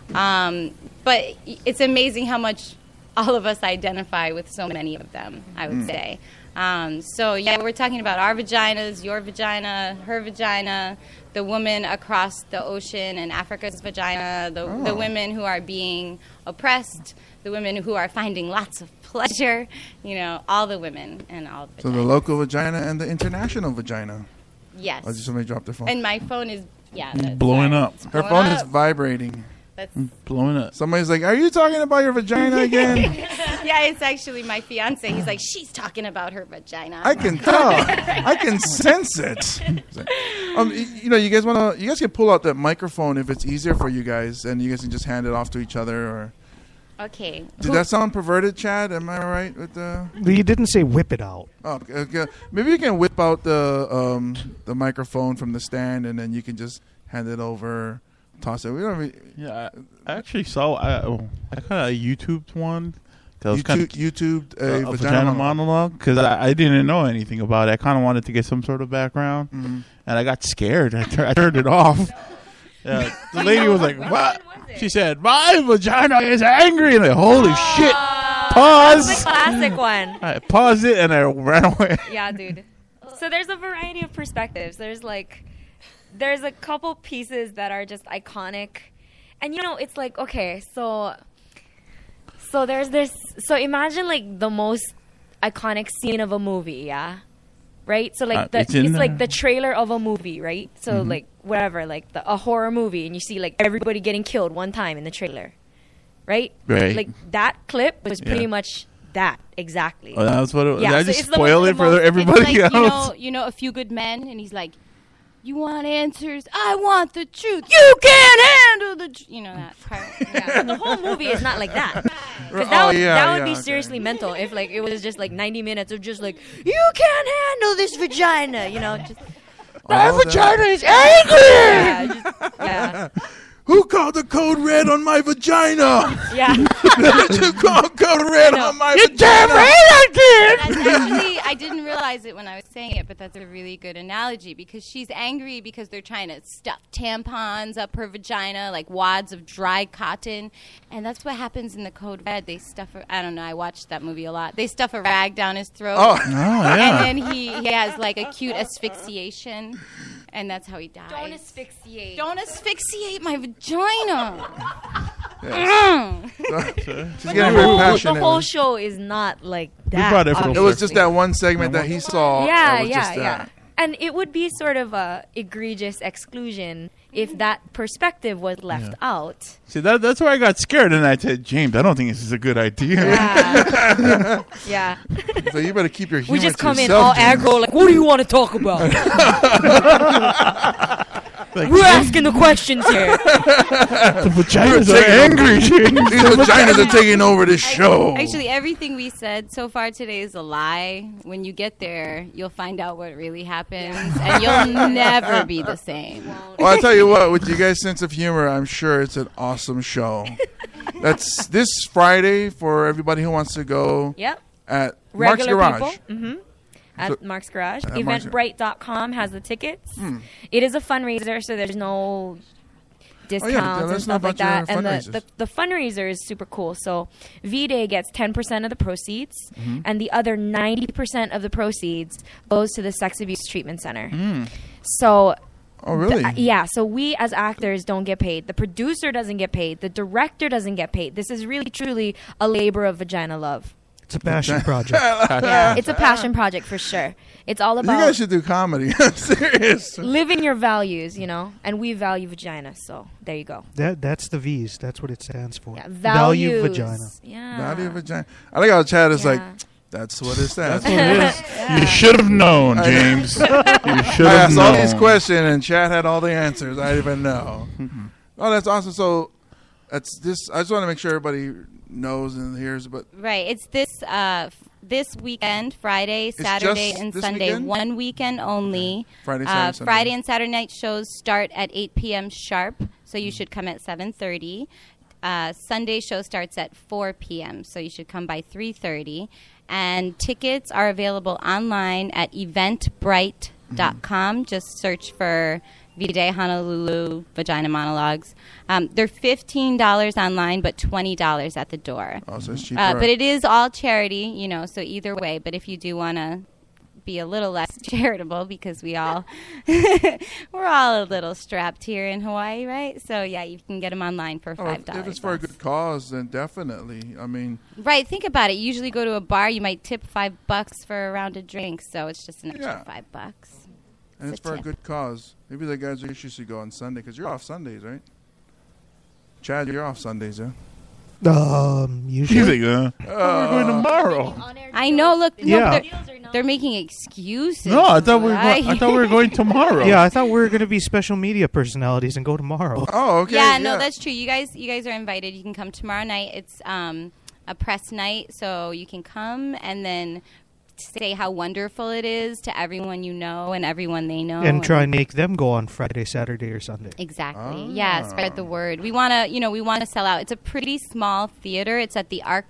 But it's amazing how much all of us identify with so many of them, I would say. We're talking about our vaginas, your vagina, her vagina, the woman across the ocean in Africa's vagina, the women who are being oppressed, the women who are finding lots of pleasure, all the women and all the vaginas. So the local vagina and the international vagina. Yes. Oh, somebody dropped their phone. And my phone is that's Blowing up. It's Her blowing phone up. is vibrating. That's Blowing up. Somebody's like, "Are you talking about your vagina again?" yeah, it's actually my fiance. He's like, she's talking about her vagina. I can tell. I can sense it. You guys can pull out that microphone if it's easier for you guys, and you guys can just hand it off to each other. Or Okay. did that sound perverted, Chad? Am I right with the? You didn't say whip it out. Oh, okay. Maybe you can whip out the microphone from the stand, and then you can just hand it over. Toss it. We don't really, Yeah, I actually saw. I kind of YouTubed one. YouTubed a vagina monologue because I didn't know anything about it. I kind of wanted to get some sort of background, and I got scared. I turned it off. Yeah, the lady was like, "What?" She said, "My vagina is angry." And holy shit! Pause. That's the classic one. I paused it and I ran away. Yeah, dude. So there's a variety of perspectives. There's a couple pieces that are just iconic. And it's like, okay, so there's this, so imagine like the most iconic scene of a movie, yeah? Right? So like it's like the trailer of a movie, right? So like whatever, like a horror movie, and you see like everybody getting killed one time in the trailer. Right? Right. Like that clip was pretty much that exactly. Oh, that's what it was. Yeah, I so just spoiled it for everybody it's like, else. You know, A Few Good Men, and he's like, "You want answers? I want the truth. You can't handle the truth." You know that part. Yeah. The whole movie is not like that. Because that would be seriously mental if like it was just like 90 minutes of just like, "You can't handle this vagina," just My vagina is angry. Yeah. Who called the code red on my vagina? Yeah. Who called code red on my vagina? Damn right I did. That's actually, I didn't realize it when I was saying it, but that's a really good analogy because she's angry because they're trying to stuff tampons up her vagina, like wads of dry cotton. And that's what happens in the Code Red. They stuff, I don't know, I watched that movie a lot. They stuff a rag down his throat. Oh, yeah. And then he has like acute asphyxiation. And that's how he dies. Don't asphyxiate. Don't asphyxiate my vagina. She's getting very passionate. The whole show is not like that. brought it full It was just that one segment that he saw. Yeah, It was just that. And it would be sort of a egregious exclusion if that perspective was left out. See, that's where I got scared, and I said, "James, I don't think this is a good idea." Yeah. Yeah. So you better keep your humor We just to come in yourself, all James. aggro, like, what do you want to talk about? Like, We're asking the questions here. the vaginas are angry. James. These vaginas are taking over this show. Actually, everything we said so far today is a lie. When you get there, you'll find out what really happens, and you'll never be the same. Well, I tell you what, with you guys' sense of humor, I'm sure it's an awesome show. That's this Friday for everybody who wants to go Yep. at Regular Mark's Garage. people. Mm-hmm. At So- Mark's Garage. at Mark's- Eventbrite.com has the tickets. It is a fundraiser, so there's no discounts let and us know stuff like about that. your And fundraisers. the fundraiser is super cool. So V-Day gets 10% of the proceeds, and the other 90% of the proceeds goes to the Sex Abuse Treatment Center. So... Oh, really? Yeah, so we as actors don't get paid. The producer doesn't get paid. The director doesn't get paid. This is really, truly a labor of vagina love. It's a passion project. Yeah, it's a passion project for sure. It's all You about guys should do comedy. I'm serious. living your values, and we value vagina. So there you go. That's the V's. That's what it stands for. Yeah, Value values. vagina. Yeah. Value vagina. I like how Chad is Yeah. like, that's what it stands That's what it is. You should have known, James. You should I have asked known. all these questions, and Chad had all the answers. I didn't even know. Oh, that's awesome. So that's this. I just want to make sure everybody knows and hears. But Right. It's this weekend, Friday, Saturday, just and this Sunday. weekend? One weekend only. Friday, Saturday, Sunday. Friday and Saturday night shows start at 8 p.m. sharp, so you should come at 7:30. Sunday show starts at 4 p.m., so you should come by 3:30. And tickets are available online at eventbrite.com. Just search for V-Day Honolulu Vagina Monologues. They're $15 online, but $20 at the door. oh, so it's cheaper. But it is all charity, so either way. But if you do want to be a little less charitable, because we're all a little strapped here in Hawaii, right? So yeah, you can get them online for $5. If it's for a good cause, then definitely. I mean, Right, think about it. You usually go to a bar, you might tip $5 for a round of drinks, so it's just an extra Yeah. $5. And it's for a good cause. Maybe the guys with issues should go on Sunday because you're off Sundays, right? Chad, you're off Sundays, yeah? Usually. He's like, we're going tomorrow. I know. Look, Yeah. they're making excuses. No, I thought right? we were going tomorrow. Yeah, I thought we were going to be special media personalities and go tomorrow. Oh, okay. Yeah, no, that's true. You guys are invited. You can come tomorrow night. It's a press night, so you can come and then say how wonderful it is to everyone you know and everyone they know, And try and make them go on Friday, Saturday, or Sunday. Exactly. Yeah, spread the word. We want to sell out. It's a pretty small theater. It's at the Arts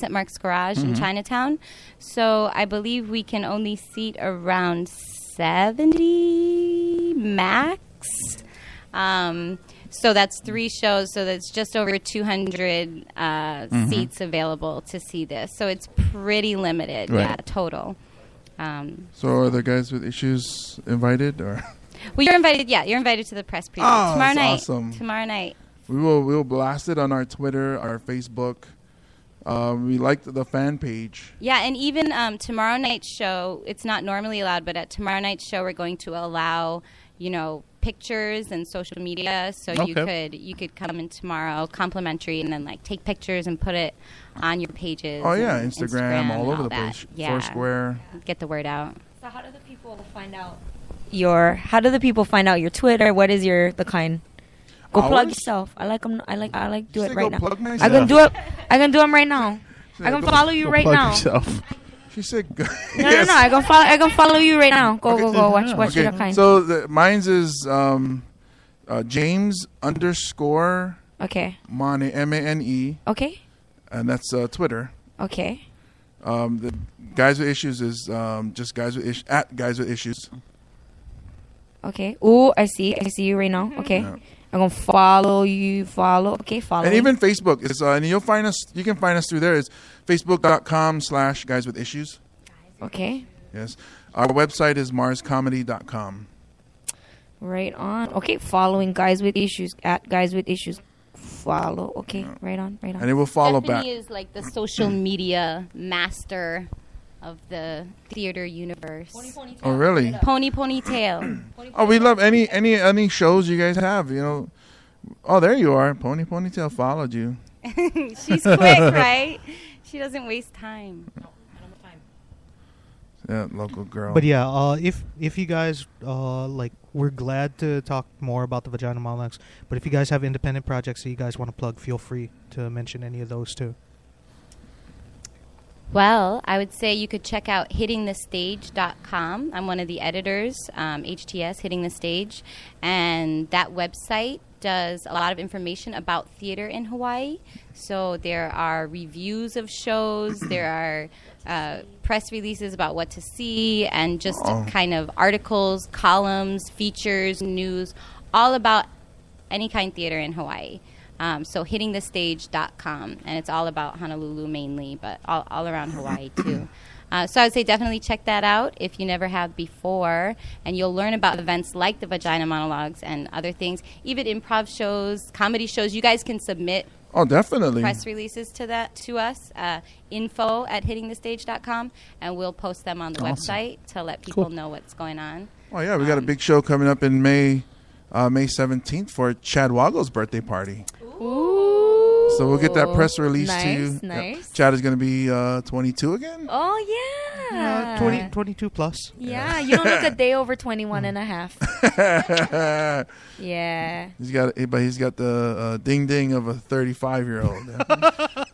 at Mark's Garage in Chinatown. So I believe we can only seat around 70 max. So that's 3 shows. So that's just over 200 seats available to see this. So it's pretty limited. Right. Yeah, total. So are the guys with issues invited, or? Well, you're invited. Yeah, you're invited to the press preview Oh, tomorrow that's night. awesome. Tomorrow night. We will blast it on our Twitter, our Facebook. We like the fan page. Yeah, and even tomorrow night's show, it's not normally allowed, but at tomorrow night's show, we're going to allow, pictures and social media. So you could come in tomorrow, complimentary, and then take pictures and put it on your pages. Oh yeah, and Instagram all over the that. place. Yeah. Foursquare. Get the word out. So how do the people find out your Twitter? What is the kind? Go plug Ours? yourself. I like them. I like do She it said right go now. plug myself. I can do it. I can do them right now. I can follow you right Plug now. yourself. She said, go. No, I can follow. I can follow you right now. Go. Watch Okay, your kind. so mine's is James _. Okay. Mane, MANE, Okay. and that's Twitter. Okay. The guys with issues is just guys with at guys with issues. Okay. Ooh, I see you right now. Okay. Yeah. I'm gonna follow you. Okay, follow. And me. even Facebook is, and you'll find us. You can find us through there. It's facebook.com/guys with issues. Okay. Yes, our website is marscomedy.com. Right on. Okay, following guys with issues at guys with issues. Follow. Okay, right on. And it will follow back. Stephanie is like the social media master of the theater universe. Oh, really? Ponytail. Oh, we love any shows you guys have. Oh, there you are. Ponytail followed you. She's quick, right? She doesn't waste time. Yeah, local girl. But yeah, if you guys we're glad to talk more about the Vagina Monologues. But if you guys have independent projects that you guys want to plug, feel free to mention any of those too. Well, I would say you could check out hittingthestage.com. I'm one of the editors, HTS, Hitting the Stage. And that website does a lot of information about theater in Hawaii. So there are reviews of shows, there are press releases about what to see, and just kind of articles, columns, features, news, all about any kind of theater in Hawaii. So hittingthestage.com, and it's all about Honolulu mainly, but all around Hawaii too. So I would say definitely check that out if you never have before, and you'll learn about events like the Vagina Monologues and other things, even improv shows, comedy shows. You guys can submit definitely press releases to us, info@hittingthestage.com, and we'll post them on the website to let people know what's going on. Oh yeah, we got a big show coming up in May 17th for Chad Waggle's birthday party. Ooh. So we'll get that press release to you. Nice. Yep. Chad is going to be 22 again. Oh yeah. 22 plus. Yeah, you don't look a day over 21 and a half. Yeah. He's got the ding ding of a 35-year-old.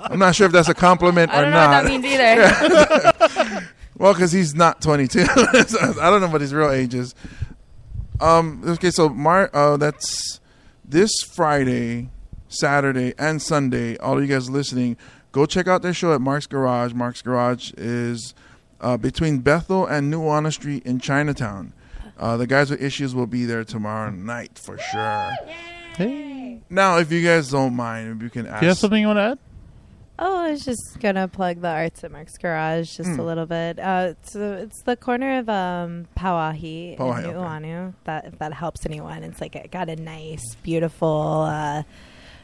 I'm not sure if that's a compliment I or don't know not. what that means either. Well, because he's not 22. I don't know what his real age is. Okay, so that's this Friday, Saturday, and Sunday. All of you guys listening, go check out their show at Mark's Garage. Mark's Garage is between Bethel and New Anna Street in Chinatown. The guys with issues will be there tomorrow night for sure. Hey. Now, if you guys don't mind, if you can ask. Do you have something you want to add? Oh, I was just gonna plug the Arts at Mark's Garage just a little bit. It's the corner of Pauahi in Pauahi, okay. Nuuanu. If that helps anyone, it's got a nice, beautiful.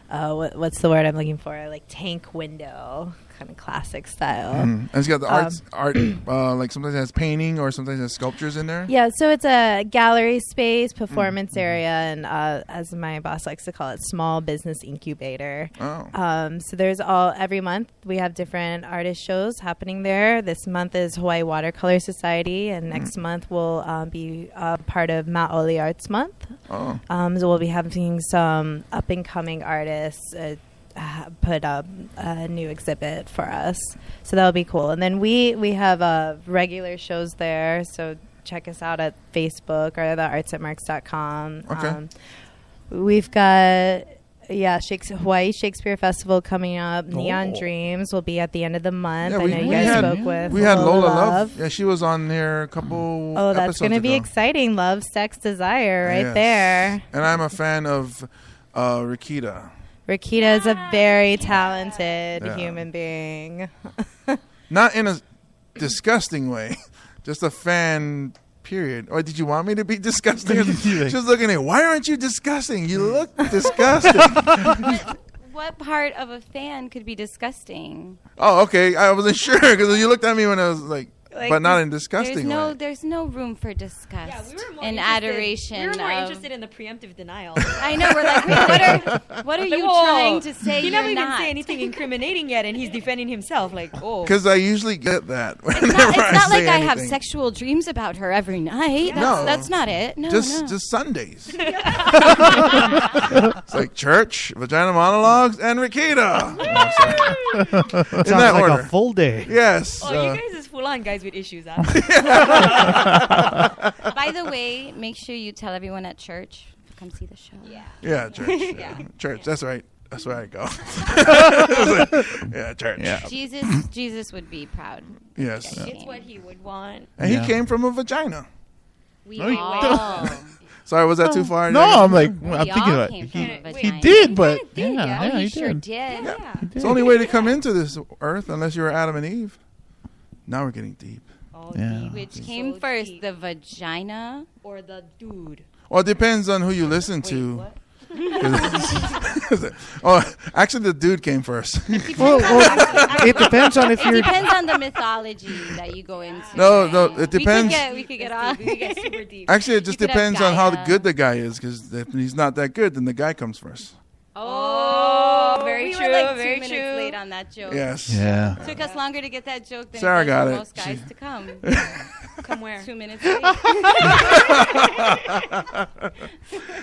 What's the word I'm looking for? Like tank window kind of classic style. And it's got the art. Like sometimes it has painting or sometimes it has sculptures in there. Yeah, so it's a gallery space, performance area, and as my boss likes to call it, small business incubator. Oh. So there's every month we have different artist shows happening there. This month is Hawaii Watercolor Society, and next month will be part of Maoli Arts Month. Oh. So we'll be having some up and coming artists put up a new exhibit for us, so that'll be cool. And then we have regular shows there, so check us out at Facebook or theartsatmarks.com. Okay. We've got Hawaii Shakespeare Festival coming up. Neon Dreams will be at the end of the month. Yeah, I know you guys spoke with we had Lola Love. Yeah, she was on there a couple that's going to be exciting. Love, Sex, Desire right there. And I'm a fan of Rikita. Rikita is a very talented human being. Not in a disgusting way, just a fan, period. Or did you want me to be disgusting? She's looking at, why aren't you disgusting? You look disgusting. What part of a fan could be disgusting? Oh, okay. I wasn't sure because you looked at me when I was like but not in disgusting way. There's no room for disgust we were more and adoration. We were more interested in the preemptive denial. I know. We're like, wait, what are you trying to say? He never even say anything incriminating yet, and he's defending himself. Like, because I usually get that. It's not like I have sexual dreams about her every night. That's not it. No, just Sundays. It's like church, Vagina Monologues, and Rikita. Sounds like order. A full day. Yes. Oh, you guys is full on guys with issues. Huh? By the way, make sure you tell everyone at church to come see the show. Yeah, church. Church. That's right. That's where I go. Church. Yeah. Jesus would be proud. Yes. It's what he would want. And he came from a vagina. We all. Sorry, was that too far? No, I'm thinking about it. He did, but he sure did. Yeah. It's the only way to come into this earth unless you were Adam and Eve. Now we're getting deep. Which came first, the vagina or the dude? Well, it depends on who you listen to. What? Actually, the dude came first. It depends on if you're. It depends on the mythology that you go into. No, it depends. We could get off. We get super deep. Actually, it just depends on how good the guy is. Because if he's not that good, then the guy comes first. Oh, very we true. were like very 2 minutes true. late on that joke. Yes. Yeah. Took us longer to get that joke than Sarah got for it. most guys to come. Come where? 2 minutes late.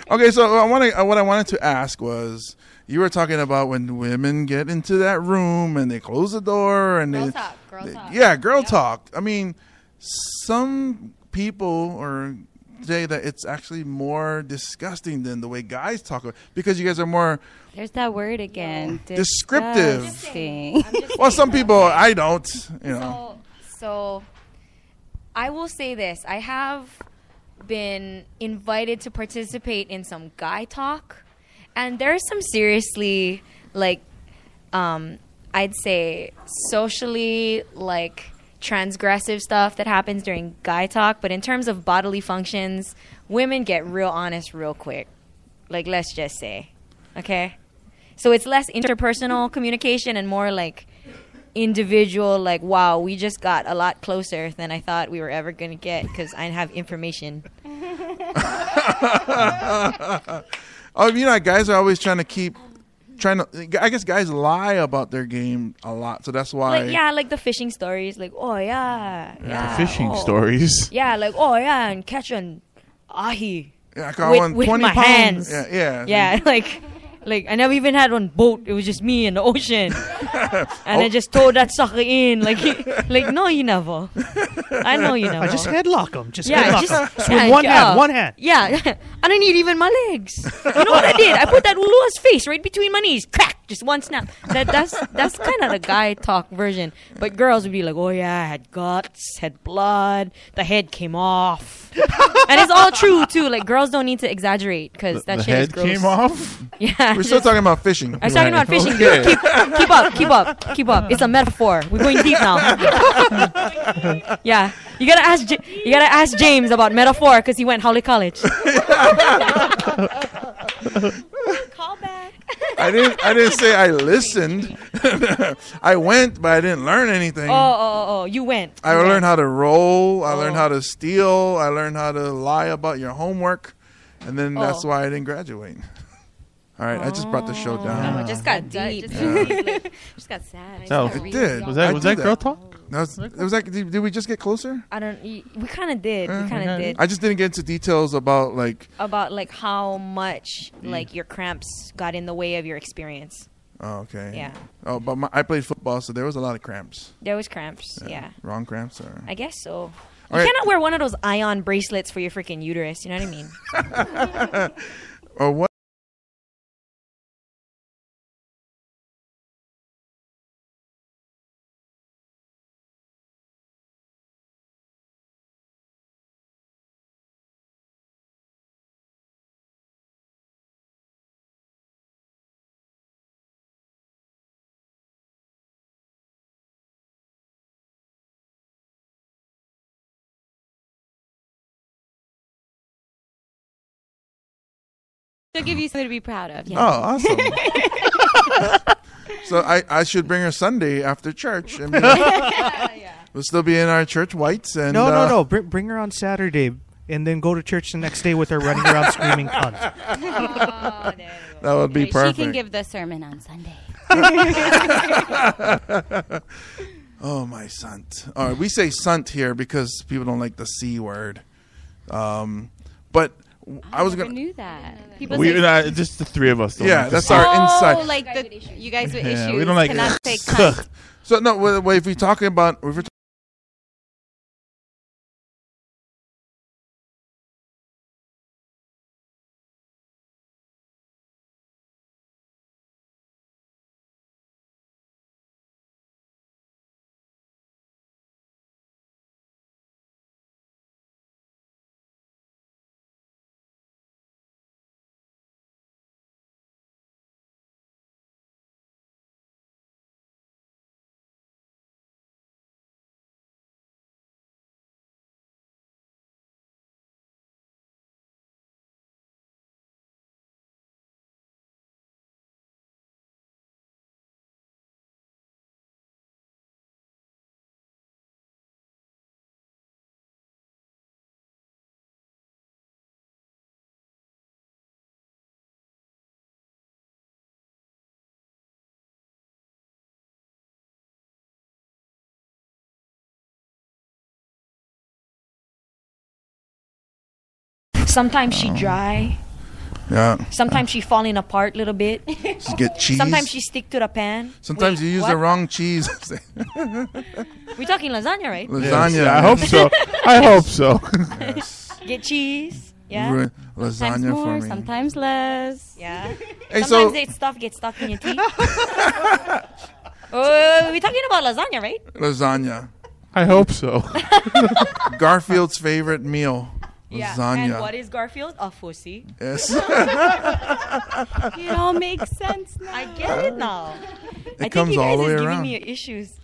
Okay, so what I wanted to ask was, you were talking about when women get into that room and they close the door and Girl talk. Yeah, girl talk. I mean, some people say that it's actually more disgusting than the way guys talk, because you guys are more. There's that word again. Descriptive. Disgusting. Well, some people I don't. You know. So I will say this: I have been invited to participate in some guy talk, and there's some seriously I'd say socially transgressive stuff that happens during guy talk, but in terms of bodily functions, women get real honest real quick. Let's just say. Okay? So it's less interpersonal communication and more individual, wow, we just got a lot closer than I thought we were ever going to get because I have information. Guys are always I guess guys lie about their game a lot, so that's why. The fishing stories, fishing stories. Yeah, and catch an ahi. Yeah, I caught with 20 my pounds. hands. Yeah. I never even had one boat. It was just me in the ocean, and I just throw that sucker in. No, you never. I know you never. I just headlock him. Headlock him. With one hand. Yeah, I don't need even my legs. You know what I did? I put that Ulua's face right between my knees. Crack, just one snap. That's kind of the guy talk version. But girls would be like, oh yeah, I had guts, had blood, the head came off, and it's all true too. Girls don't need to exaggerate because that shit is gross. The head came off. Yeah, we're still talking about fishing. I'm talking about fishing, dude. Keep up. It's a metaphor. We're going deep now. Yeah, you gotta ask James about metaphor because he went Howley College. Call back. I didn't say I listened. I went, but I didn't learn anything. Oh, you went. I learned how to roll. I learned how to steal. I learned how to lie about your homework, and then that's why I didn't graduate. All right, I just brought the show down. It just got deep. Just got sad. So, It did. was I that do girl talk? It was like, did we just get closer? We kind of did. We kind of did. I just didn't get into details about like. About like how much like your cramps got in the way of your experience. Oh, okay. Yeah. Oh, but I played football, so there was a lot of cramps. There was cramps. Yeah. Wrong cramps, or I guess so. All You right. cannot wear one of those ion bracelets for your freaking uterus. You know what I mean? or what? She'll give you something to be proud of. Oh, awesome. So I should bring her Sunday after church. And we'll still be in our church whites. And No. Bring her on Saturday, and then go to church the next day with her running around screaming cunt. That would be perfect. She can give the sermon on Sunday. Oh, my sunt. All right, we say sunt here because people don't like the C word. But I was never going to. knew that. People say, Just the three of us. Don't Yeah, like that's the our oh, inside. like you guys with Yeah, issues. we don't like cannot say cunt. So, no, wait, if we're talking about. If we're Sometimes she dry. Yeah. Sometimes she falling apart a little bit. Just get cheese. Sometimes she stick to the pan. Sometimes Wait, you use what? the wrong cheese. We're talking lasagna, right? Lasagna. Yes, I hope so. I hope so. Get cheese. Yeah. Ruin Sometimes lasagna more, for me. sometimes less. Yeah. Hey, Sometimes so that stuff gets stuck in your teeth. We're talking about lasagna, right? lasagna. I hope so. Garfield's favorite meal. Yeah. Lasagna. And what is Garfield? A pussy. Yes. It all makes sense now. I get it now. I It comes think you all guys the way is around. giving me issues.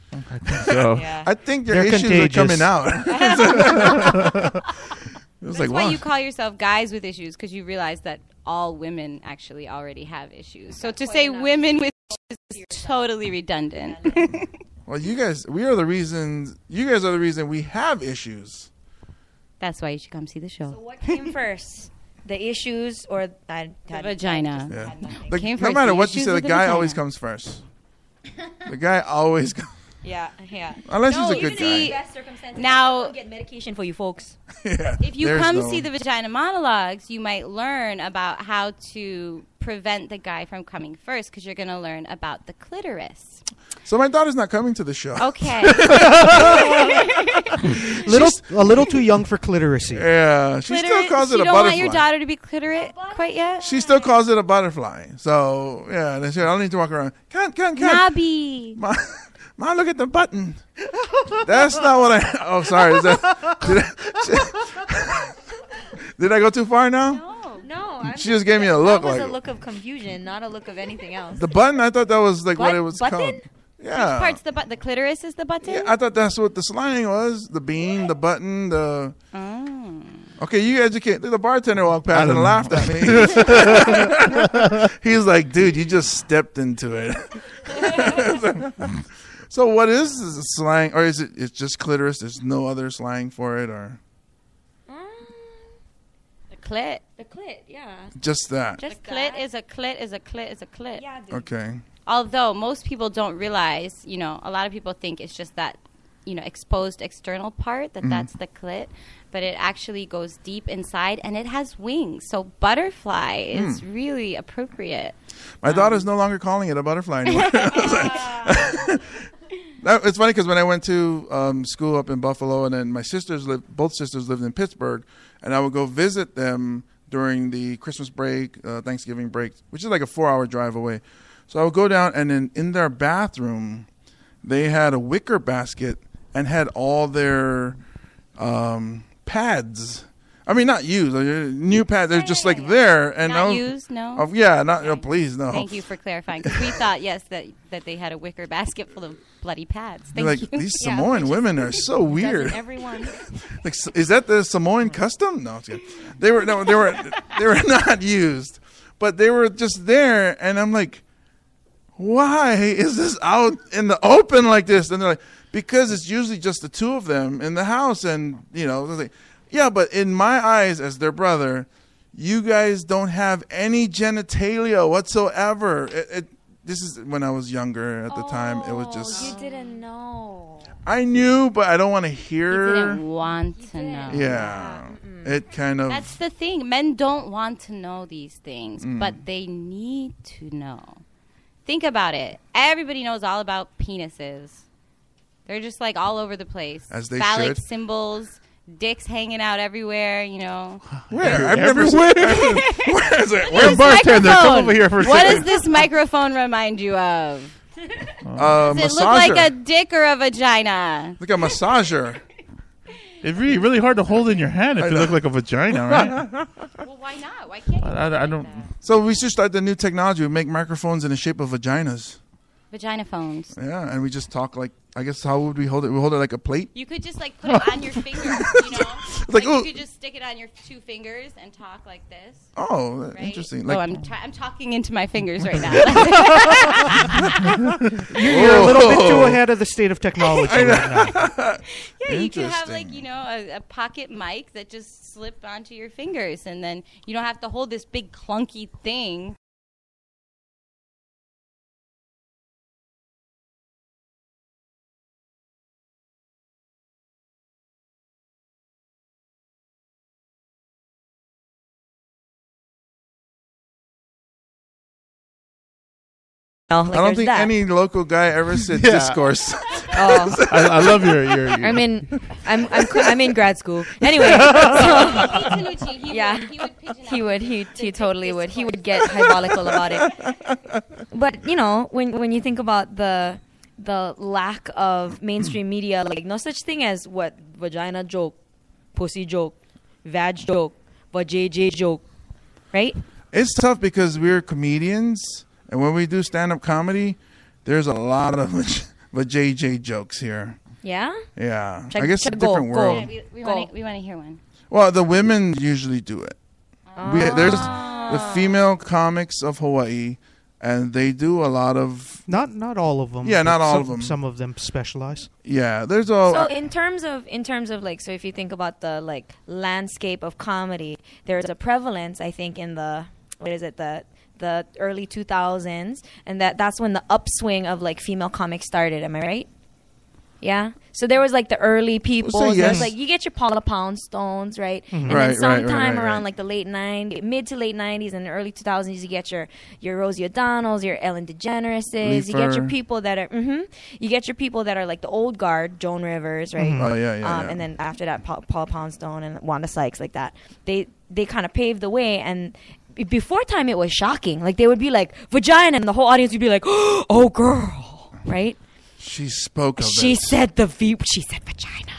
So, Yeah. I think your They're issues contagious. are coming out. It was That's like, why wow. you call yourself guys with issues, because you realize that all women actually already have issues. So to say women with issues is totally redundant. Well, you guys are the reason we have issues. That's why you should come see the show. So what came first? The issues or The vagina. Yeah. It came No first, matter the what you issues say, or the the guy vagina? always comes first. The guy always comes. Yeah. Unless No, he's a even good in the guy. best circumstances, Now- I'll get medication for you folks. Yeah. If you There's come no- see the Vagina Monologues, you might learn about how to prevent the guy from coming first, because you're going to learn about the clitoris. So my daughter's not coming to the show. Okay. A little too young for cliteracy. Yeah, she still Clitoris, calls it you a don't butterfly. want your daughter to be clitorate quite yet? She still calls it a butterfly. So yeah, they said I don't need to walk around. Can't. Nobby. Mom, look at the button. That's not what I. Oh, sorry. Is that, did I go too far now? No. She just gave me a look That was like a look of confusion, not a look of anything else. the button. I thought that was like what it was Button? called. Yeah. Parts the clitoris is the button? Yeah, I thought that's what the slang was. The bean, the button, the. Oh. Okay, you educate. The bartender walked past and laughed at me. He's like, dude, you just stepped into it. So what is this slang? Or is it's just clitoris? There's no other slang for it? Or The clit. The clit, yeah. just that? The clit is a clit is a clit is a clit. Yeah, dude. Okay. Although most people don't realize, a lot of people think it's just that, exposed external part, that's the clit. But it actually goes deep inside, and it has wings. So butterfly is really appropriate. My daughter's no longer calling it a butterfly anymore. It's funny because when I went to school up in Buffalo, and then both sisters lived in Pittsburgh, and I would go visit them during the Christmas break, Thanksgiving break, which is like a 4-hour drive away. So I would go down, and then in their bathroom, they had a wicker basket and had all their pads. I mean, not used, new pads. They're just like there, and Not used, no. Please, no. Thank you for clarifying, because we thought that they had a wicker basket full of bloody pads. Thank you. These Samoan women are so weird. Everyone. Like, is that the Samoan custom? No, it's good. They were not used, but they were just there, and I'm like, why is this out in the open like this? And they're like, because it's usually just the two of them in the house, and they're like, yeah, but in my eyes as their brother, you guys don't have any genitalia whatsoever. This is when I was younger at the time. It was just... You didn't know. I knew, but I don't want to hear. You didn't want to know. Yeah. It kind of... That's the thing. Men don't want to know these things, but they need to know. Think about it. Everybody knows all about penises. They're just like all over the place. As they Phallic should. symbols, dicks hanging out everywhere, Where? I've never seen it. Where is it? We're bartender. Come over here for a What second. does this microphone remind you of? Does it Massager. look like a dick or a vagina? Like a massager. It'd be really hard to hold in your hand if it looked like a vagina, right? Well, why not? Why can't you? I don't. So we should start the new technology. We make microphones in the shape of vaginas. Vagina phones. Yeah, and we just talk like, I guess, how would we hold it? We hold it like a plate? You could just put it on your fingers, Like, you ooh. could just stick it on your 2 fingers and talk like this. Oh, Right? interesting. Like, I'm talking into my fingers right now. You're a little bit too ahead of the state of technology right now. Yeah, you could have Interesting. a pocket mic that just slip onto your fingers, and then you don't have to hold this big clunky thing. No, I don't think any local guy ever said discourse. Oh, I love your. I'm in grad school. Anyway, yeah, he would. He totally would. He would get hyperbolical about it. But when you think about the lack of mainstream media, like no such thing as what vagina joke, pussy joke, vag joke, vajayjay joke, right? It's tough because we're comedians, and when we do stand-up comedy, there's a lot of JJ jokes here. Yeah? Yeah. Check- I guess it's a check- go, different go. world. We want to hear one. Well, the women usually do it. There's the female comics of Hawaii, and they do a lot of... Not all of them. Yeah, not but all of them. Some of them specialize. Yeah, there's a... So in terms of like, so if you think about the like landscape of comedy, there's a prevalence, I think, in the early 2000s, and that's when the upswing of like female comics started. Am I right? Yeah. So there was like the early people. Well, There was yes. like you get your Paula Poundstones, right? And Right, then right, sometime right. around like the mid to late 90s and the early 2000s, you get your Rosie O'Donnells, your Ellen DeGeneres's. You get your Leifer. people that are you get your people that are like the old guard, Joan Rivers, right? Oh, yeah. And then after that, Paula Poundstone and Wanda Sykes, like that. They kind of paved the way. And before time, it was shocking. Like they would be like vagina, and the whole audience would be like, "Oh, girl," right? She spoke of She it. said she said vagina.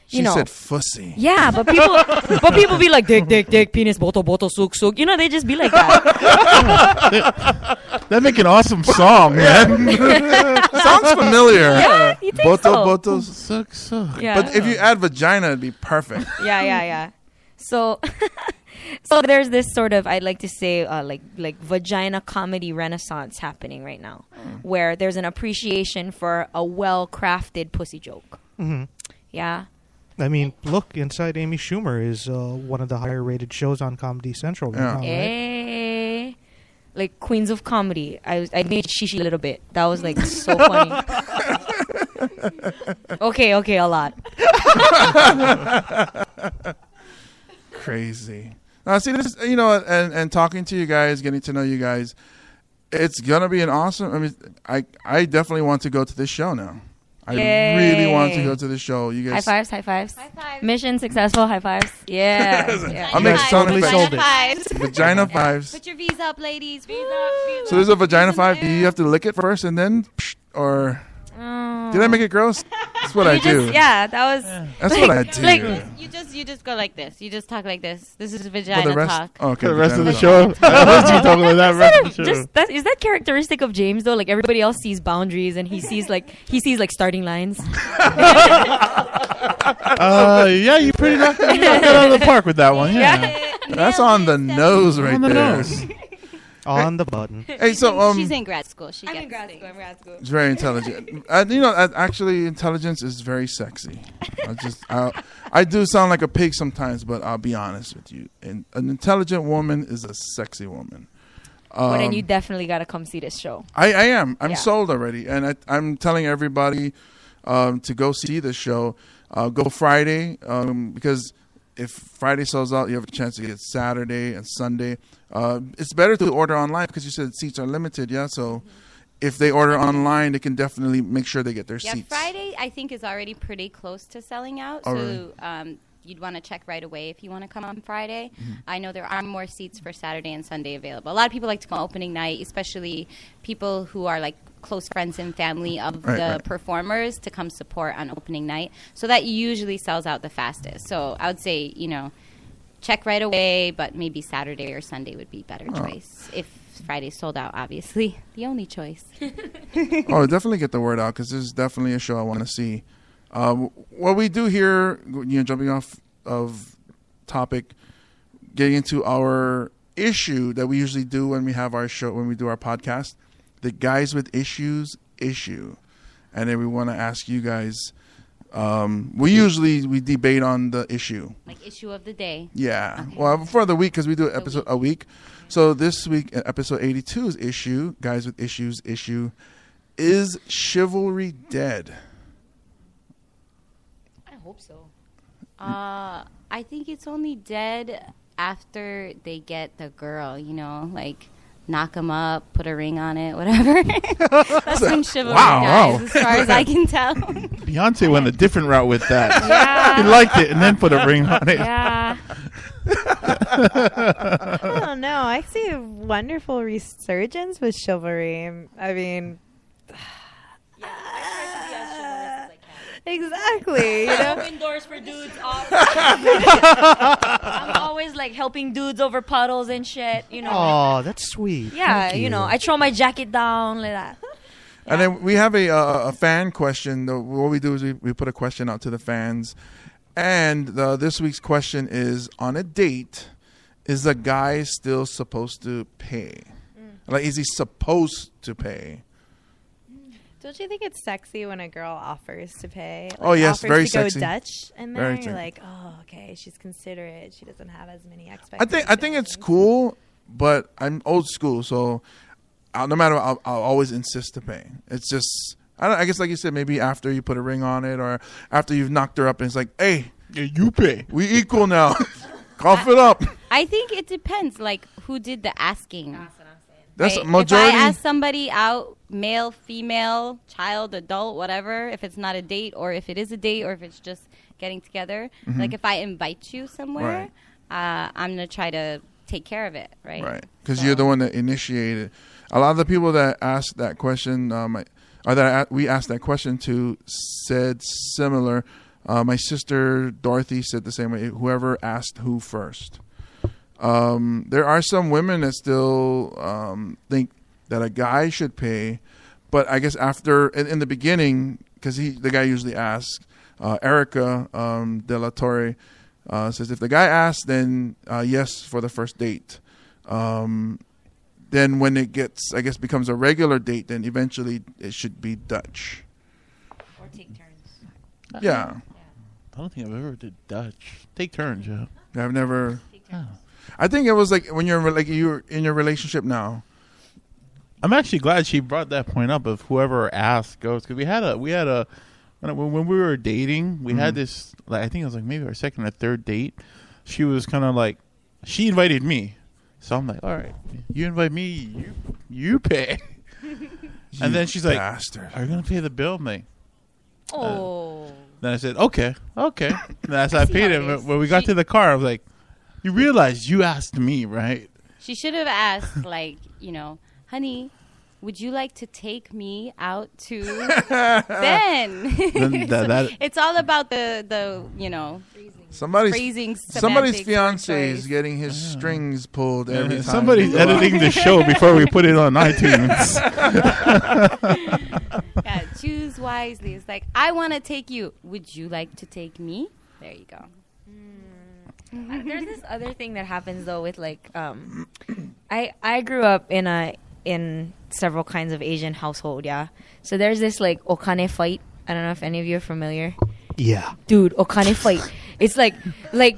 She said fussy. Yeah, but people be like dick, penis, boto, suk. They just be like that. That'd make an awesome song, man. Sounds familiar. Yeah, you think Boto, so? botos. Suck. Yeah. But if you add vagina, it'd be perfect. Yeah. So, so there's this sort of, I'd like to say, like vagina comedy renaissance happening right now, where there's an appreciation for a well-crafted pussy joke. Mm-hmm. Yeah. I mean, look, Inside Amy Schumer is one of the higher-rated shows on Comedy Central right now, right? Hey. Like Queens of Comedy. I made shishi a little bit. That was like so funny. Okay, a lot. Crazy. See, this, you know, and talking to you guys, getting to know you guys, it's gonna be an awesome. I mean, I definitely want to go to this show now. I really want to go to the show. You guys, high fives. Mission successful. High fives. Yeah. I'll make totally sound sold effects. it. Vagina fives. Put your V's up, ladies. V's So there's a vagina five. Do you have to lick it first and then, or did I make it gross? That's what I do. Yeah, that was. That's what I do. Like, You just go like this. You just talk like this. This is vagina For the rest, talk. okay, The rest of the vagina show. I was you talking about that rest of the show. just is that characteristic of James though? Like everybody else sees boundaries and he sees like starting lines. Yeah, you pretty knocked it out of the park with that one. Yeah. That's on the nose right On the there. nose. On the button. Hey, so She's in grad school. I'm in grad school. it's very intelligent. You know, actually, intelligence is very sexy. I do sound like a pig sometimes, but I'll be honest with you. An intelligent woman is a sexy woman. But then you definitely gotta come see this show. I am. I'm Yeah. sold already, and I'm telling everybody to go see this show. Go Friday because if Friday sells out, you have a chance to get Saturday and Sunday. It's better to order online because you said seats are limited. Yeah, so if they order online, they can definitely make sure they get their Yeah, seats. Friday I think is already pretty close to selling out. Oh, So you'd want to check right away if you want to come on Friday. I know there are more seats for Saturday and Sunday available. A lot of people like to come opening night, especially people who are like close friends and family of the performers to come support on opening night. So that usually sells out the fastest. So I would say, you know, check right away, but maybe Saturday or Sunday would be better choice. If Friday's sold out, obviously, the only choice. Oh, definitely get the word out because this is definitely a show I want to see. What we do here, you know, jumping off of topic, getting into our issue that we usually do when we have our show, when we do our podcast, the Guys with Issues issue. And then we want to ask you guys, we debate on the issue. Like issue of the day. Yeah. Okay. Well, for the week, because we do an episode a week. So this week, episode 82's issue, Guys with Issues issue, is chivalry dead? I hope so. I think it's only dead after they get the girl, you know, like knock them up, put a ring on it, whatever. That's when chivalry dies, as far as I can tell. Beyonce went a different route with that. Yeah. He liked it and then put a ring on it. Yeah. I don't know. I see a wonderful resurgence with chivalry. I mean, exactly. You know? Open doors for dudes. I'm always like helping dudes over puddles and shit. You know. Oh, that's sweet. Yeah, Thank you know, I throw my jacket down like that. And then we have a fan question. What we do is we put a question out to the fans. And this week's question is, on a date, is the guy still supposed to pay? Like, is he supposed to pay? Don't you think it's sexy when a girl offers to pay? Like, Oh, yes, offers very to go sexy. Dutch in Very there. sexy. You're like, oh, okay, she's considerate. She doesn't have as many expectations. I think it's cool, but I'm old school, so no matter what, I'll always insist to pay. It's just, I guess like you said, maybe after you put a ring on it or after you've knocked her up and it's like, hey, Yeah, you pay. we equal now. Cough it up. I think it depends, like, who did the asking. That's Right? majority. If I ask somebody out, male, female, child, adult, whatever, if it's not a date or if it is a date or if it's just getting together, like if I invite you somewhere, I'm going to try to take care of it, right? Right, because So- you're the one that initiated. A lot of the people that asked that question, we asked that question to, said similar. My sister Dorothy said the same way. Whoever asked who first. There are some women that still think that a guy should pay, but I guess after in the beginning, because the guy usually asks, Erica De La Torre Says if the guy asks, then yes for the first date. Then when it gets, I guess, becomes a regular date, then eventually it should be Dutch. Or take turns. Yeah. I don't think I've ever did Dutch. Take turns, yeah. I've never. Take turns. I think it was like when you're in your relationship now. I'm actually glad she brought that point up of whoever asks goes, because we had a when we were dating, we had this, like, I think it was like maybe our second or third date. She was kind of like, she invited me, so I'm like, all right, you invite me, you pay. And then she's like, bastard. are you gonna pay the bill? I'm like, Oh. then I said, okay. And that's how I paid it. how it is. When we got to the car, I was like, you realize you asked me, right? She should have asked, like, honey, would you like to take me out to Ben? that- It's all about the Somebody's phrasing. somebody's semantics, fiance word is choice. getting his strings pulled every time. Somebody's editing the show before we put it on iTunes. Yeah, choose wisely. It's like, I want to take you. Would you like to take me? There you go. There's this other thing that happens though with like I grew up in several kinds of Asian household, yeah. So there's this like okane fight. I don't know if any of you are familiar. Yeah. Dude, okane fight. It's like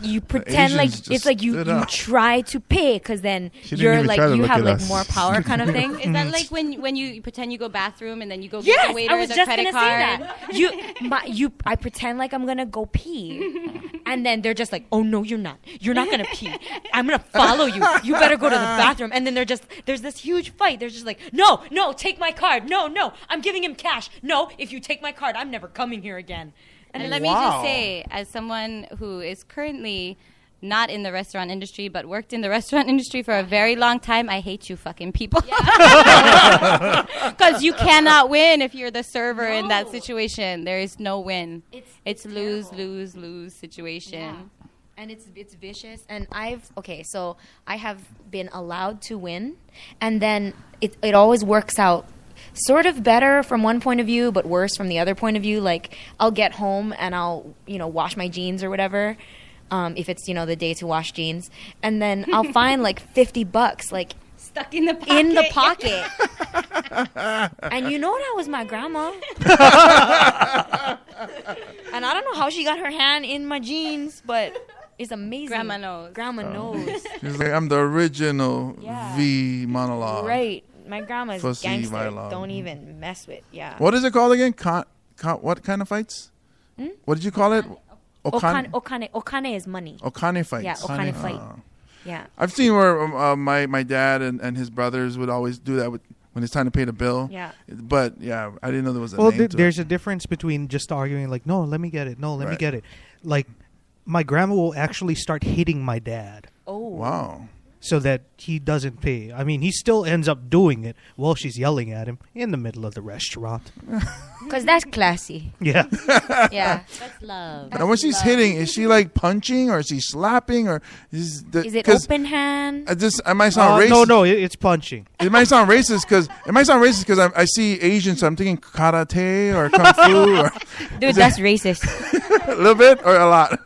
you pretend like Asians it's like just you stood up. try to pay because then She didn't you're even like try to you look have at like us. more power kind of thing. Is that like when you pretend you go bathroom and then you go give Yes, the waiter I was the just credit gonna card? say that. I pretend like I'm gonna go pee, and then they're just like, "Oh no, you're not. You're not gonna pee. I'm gonna follow you. You better go to the bathroom." And then there's this huge fight. They're just like, "No, take my card. No, I'm giving him cash. No, if you take my card, I'm never coming here again." And let me just say, as someone who is currently not in the restaurant industry, but worked in the restaurant industry for a very long time, I hate you fucking people. Because you cannot win if you're the server in that situation. There is no win. It's lose, terrible. lose, lose situation. Yeah. And it's vicious. And I have been allowed to win, and then it always works out sort of better from one point of view, but worse from the other point of view. Like, I'll get home and I'll, wash my jeans or whatever, if it's, the day to wash jeans. And then I'll find like $50, like, Stuck in the pocket. in the pocket. And that was my grandma. And I don't know how she got her hand in my jeans, but it's amazing. Grandma knows. Grandma knows. She's like, I'm the original Yeah. V monologue. Right. My grandma's Pussy gangster. dialogue. Don't even mess with. Yeah. What is it called again? What kind of fights? What did you call it? Okane is money. Okane fights. Yeah, okane fight. Yeah. I've seen where my dad and his brothers would always do that when it's time to pay the bill. Yeah. But yeah, I didn't know there was a Well, name to there's it. a difference between just arguing like, no, let me get it. No, let me Right. get it. Like, my grandma will actually start hitting my dad Oh. Wow. so that he doesn't pay. I mean, he still ends up doing it while she's yelling at him in the middle of the restaurant. Because that's classy. Yeah. Yeah. That's love. And when she's hitting, is she like punching or is she slapping or Is it 'cause open hand? I might sound racist. No, it's punching. It might sound racist because I see Asian, so I'm thinking karate or kung fu or Dude, that's racist. a little bit or a lot.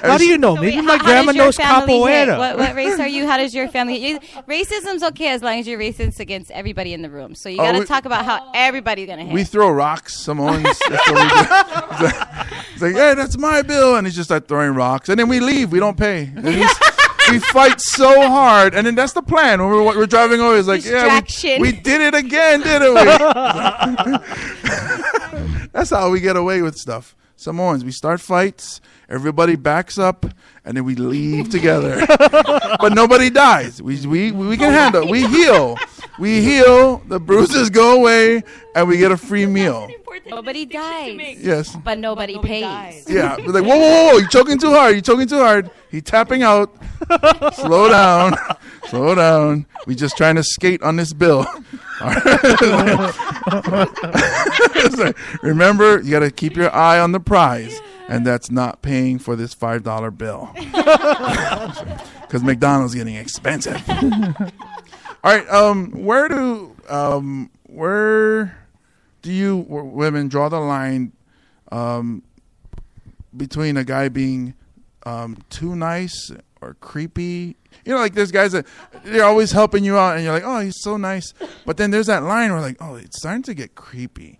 How do you know? So Maybe wait, my how grandma does your knows family hit? capoeira. What race are you? How does your family hit? Racism's okay as long as you're racist against everybody in the room. So you got to talk about how everybody's going to hit. We throw rocks, Samoans. That's what we do. It's like, hey, that's my bill. And he just start throwing rocks. And then we leave. We don't pay. And we fight so hard. And then that's the plan. When we're driving over, it's like, Distraction. we did it again, didn't we? That's how we get away with stuff. Samoans, we start fights, everybody backs up, and then we leave together. But nobody dies. We can handle it. We heal. We heal, the bruises go away, and we get a free meal. Nobody dies. Yes. But nobody pays. Yeah. We're like, whoa, you're choking too hard. You're choking too hard. He's tapping out. Slow down. Slow down. We just trying to skate on this bill. It's like, remember, you got to keep your eye on the prize, and that's not paying for this $5 bill. Because McDonald's getting expensive. All right. Where do you women draw the line between a guy being too nice or creepy? You know, like there's guys that they're always helping you out, and you're like, oh, he's so nice. But then there's that line where like, oh, it's starting to get creepy.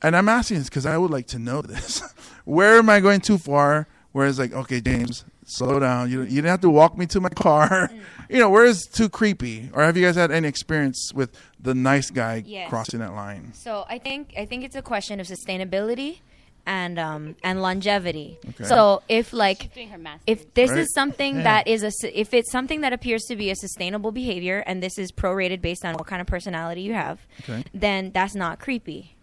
And I'm asking this because I would like to know this. Where am I going too far? Where it's like, okay, James, slow down. You didn't have to walk me to my car. You know, where is too creepy? Or have you guys had any experience with the nice guy crossing that line? So I think it's a question of sustainability and longevity. Okay. So if this Right. is something that is if it's something that appears to be a sustainable behavior, and this is prorated based on what kind of personality you have, then that's not creepy.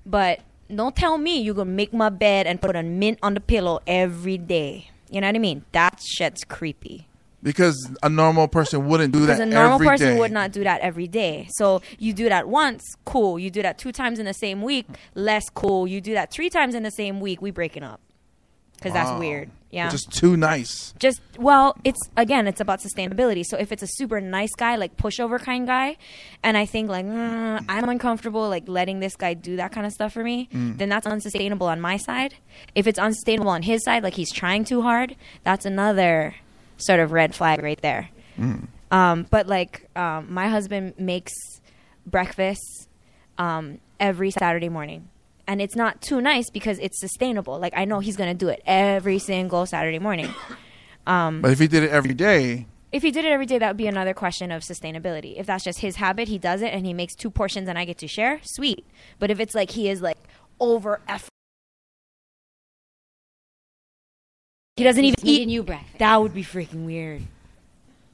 But don't tell me you're gonna make my bed and put a mint on the pillow every day. You know what I mean? That shit's creepy. Because a normal person wouldn't do that Because a normal every person day. would not do that every day. So you do that once, cool. You do that 2 times in the same week, less cool. You do that 3 times in the same week, we breaking up. Because that's weird. Yeah. Just too nice. It's about sustainability. So if it's a super nice guy, like pushover kind guy, and I think like, I'm uncomfortable like letting this guy do that kind of stuff for me, then that's unsustainable on my side. If it's unsustainable on his side, like he's trying too hard, that's another sort of red flag right there. But like my husband makes breakfast every Saturday morning. And it's not too nice because it's sustainable. Like, I know he's going to do it every single Saturday morning. But if he did it every day... If he did it every day, that would be another question of sustainability. If that's just his habit, he does it, and he makes 2 portions and I get to share, sweet. But if it's like he is, like, over effort, he doesn't even eat you breakfast. That would be freaking weird.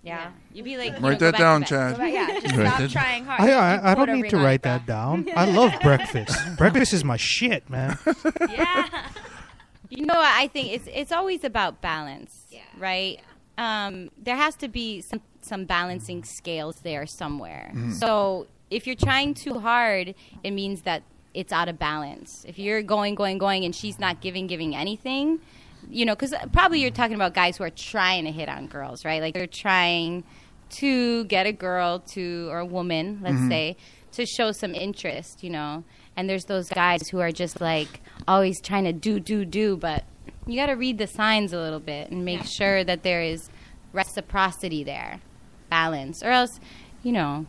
Yeah. You'd be like, Write that down, So, Chad. yeah, just stop trying hard. I don't Put a need to ring on write it, bro. that down. I love breakfast. Breakfast is my shit, man. Yeah. You know, I think it's always about balance, right? There has to be some balancing scales there somewhere. So if you're trying too hard, it means that it's out of balance. If you're going, and she's not giving anything, you know, because probably you're talking about guys who are trying to hit on girls, right? Like they're trying to get a girl or a woman, let's say, to show some interest, you know. And there's those guys who are just like always trying to do, but you got to read the signs a little bit and make sure that there is reciprocity there, balance, or else, you know,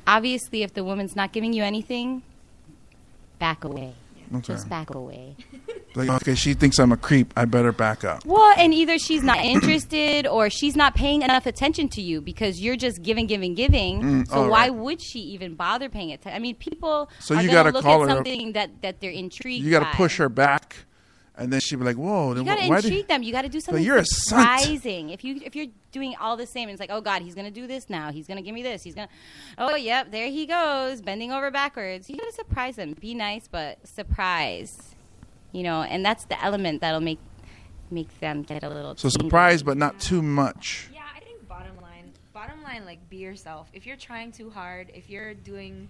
obviously if the woman's not giving you anything, back away. Okay. Just back away. Like, okay, she thinks I'm a creep. I better back up. Well, and either she's not interested or she's not paying enough attention to you because you're just giving. So why would she even bother paying attention? I mean, people So are you going to gotta look call at her something that they're intrigued You got by. to push her back, and then she'd be like, "Whoa!" You got to intrigue them. You got to do something you're a cunt. surprising. If you're doing all the same, and it's like, oh God, he's going to do this now. He's going to give me this. He's going to, oh yep, there he goes, bending over backwards. You got to surprise them. Be nice, but surprise. You know, and that's the element that'll make them get a little. So tingly. surprise, but not too much. Yeah, I think bottom line, like, be yourself. If you're trying too hard, if you're doing,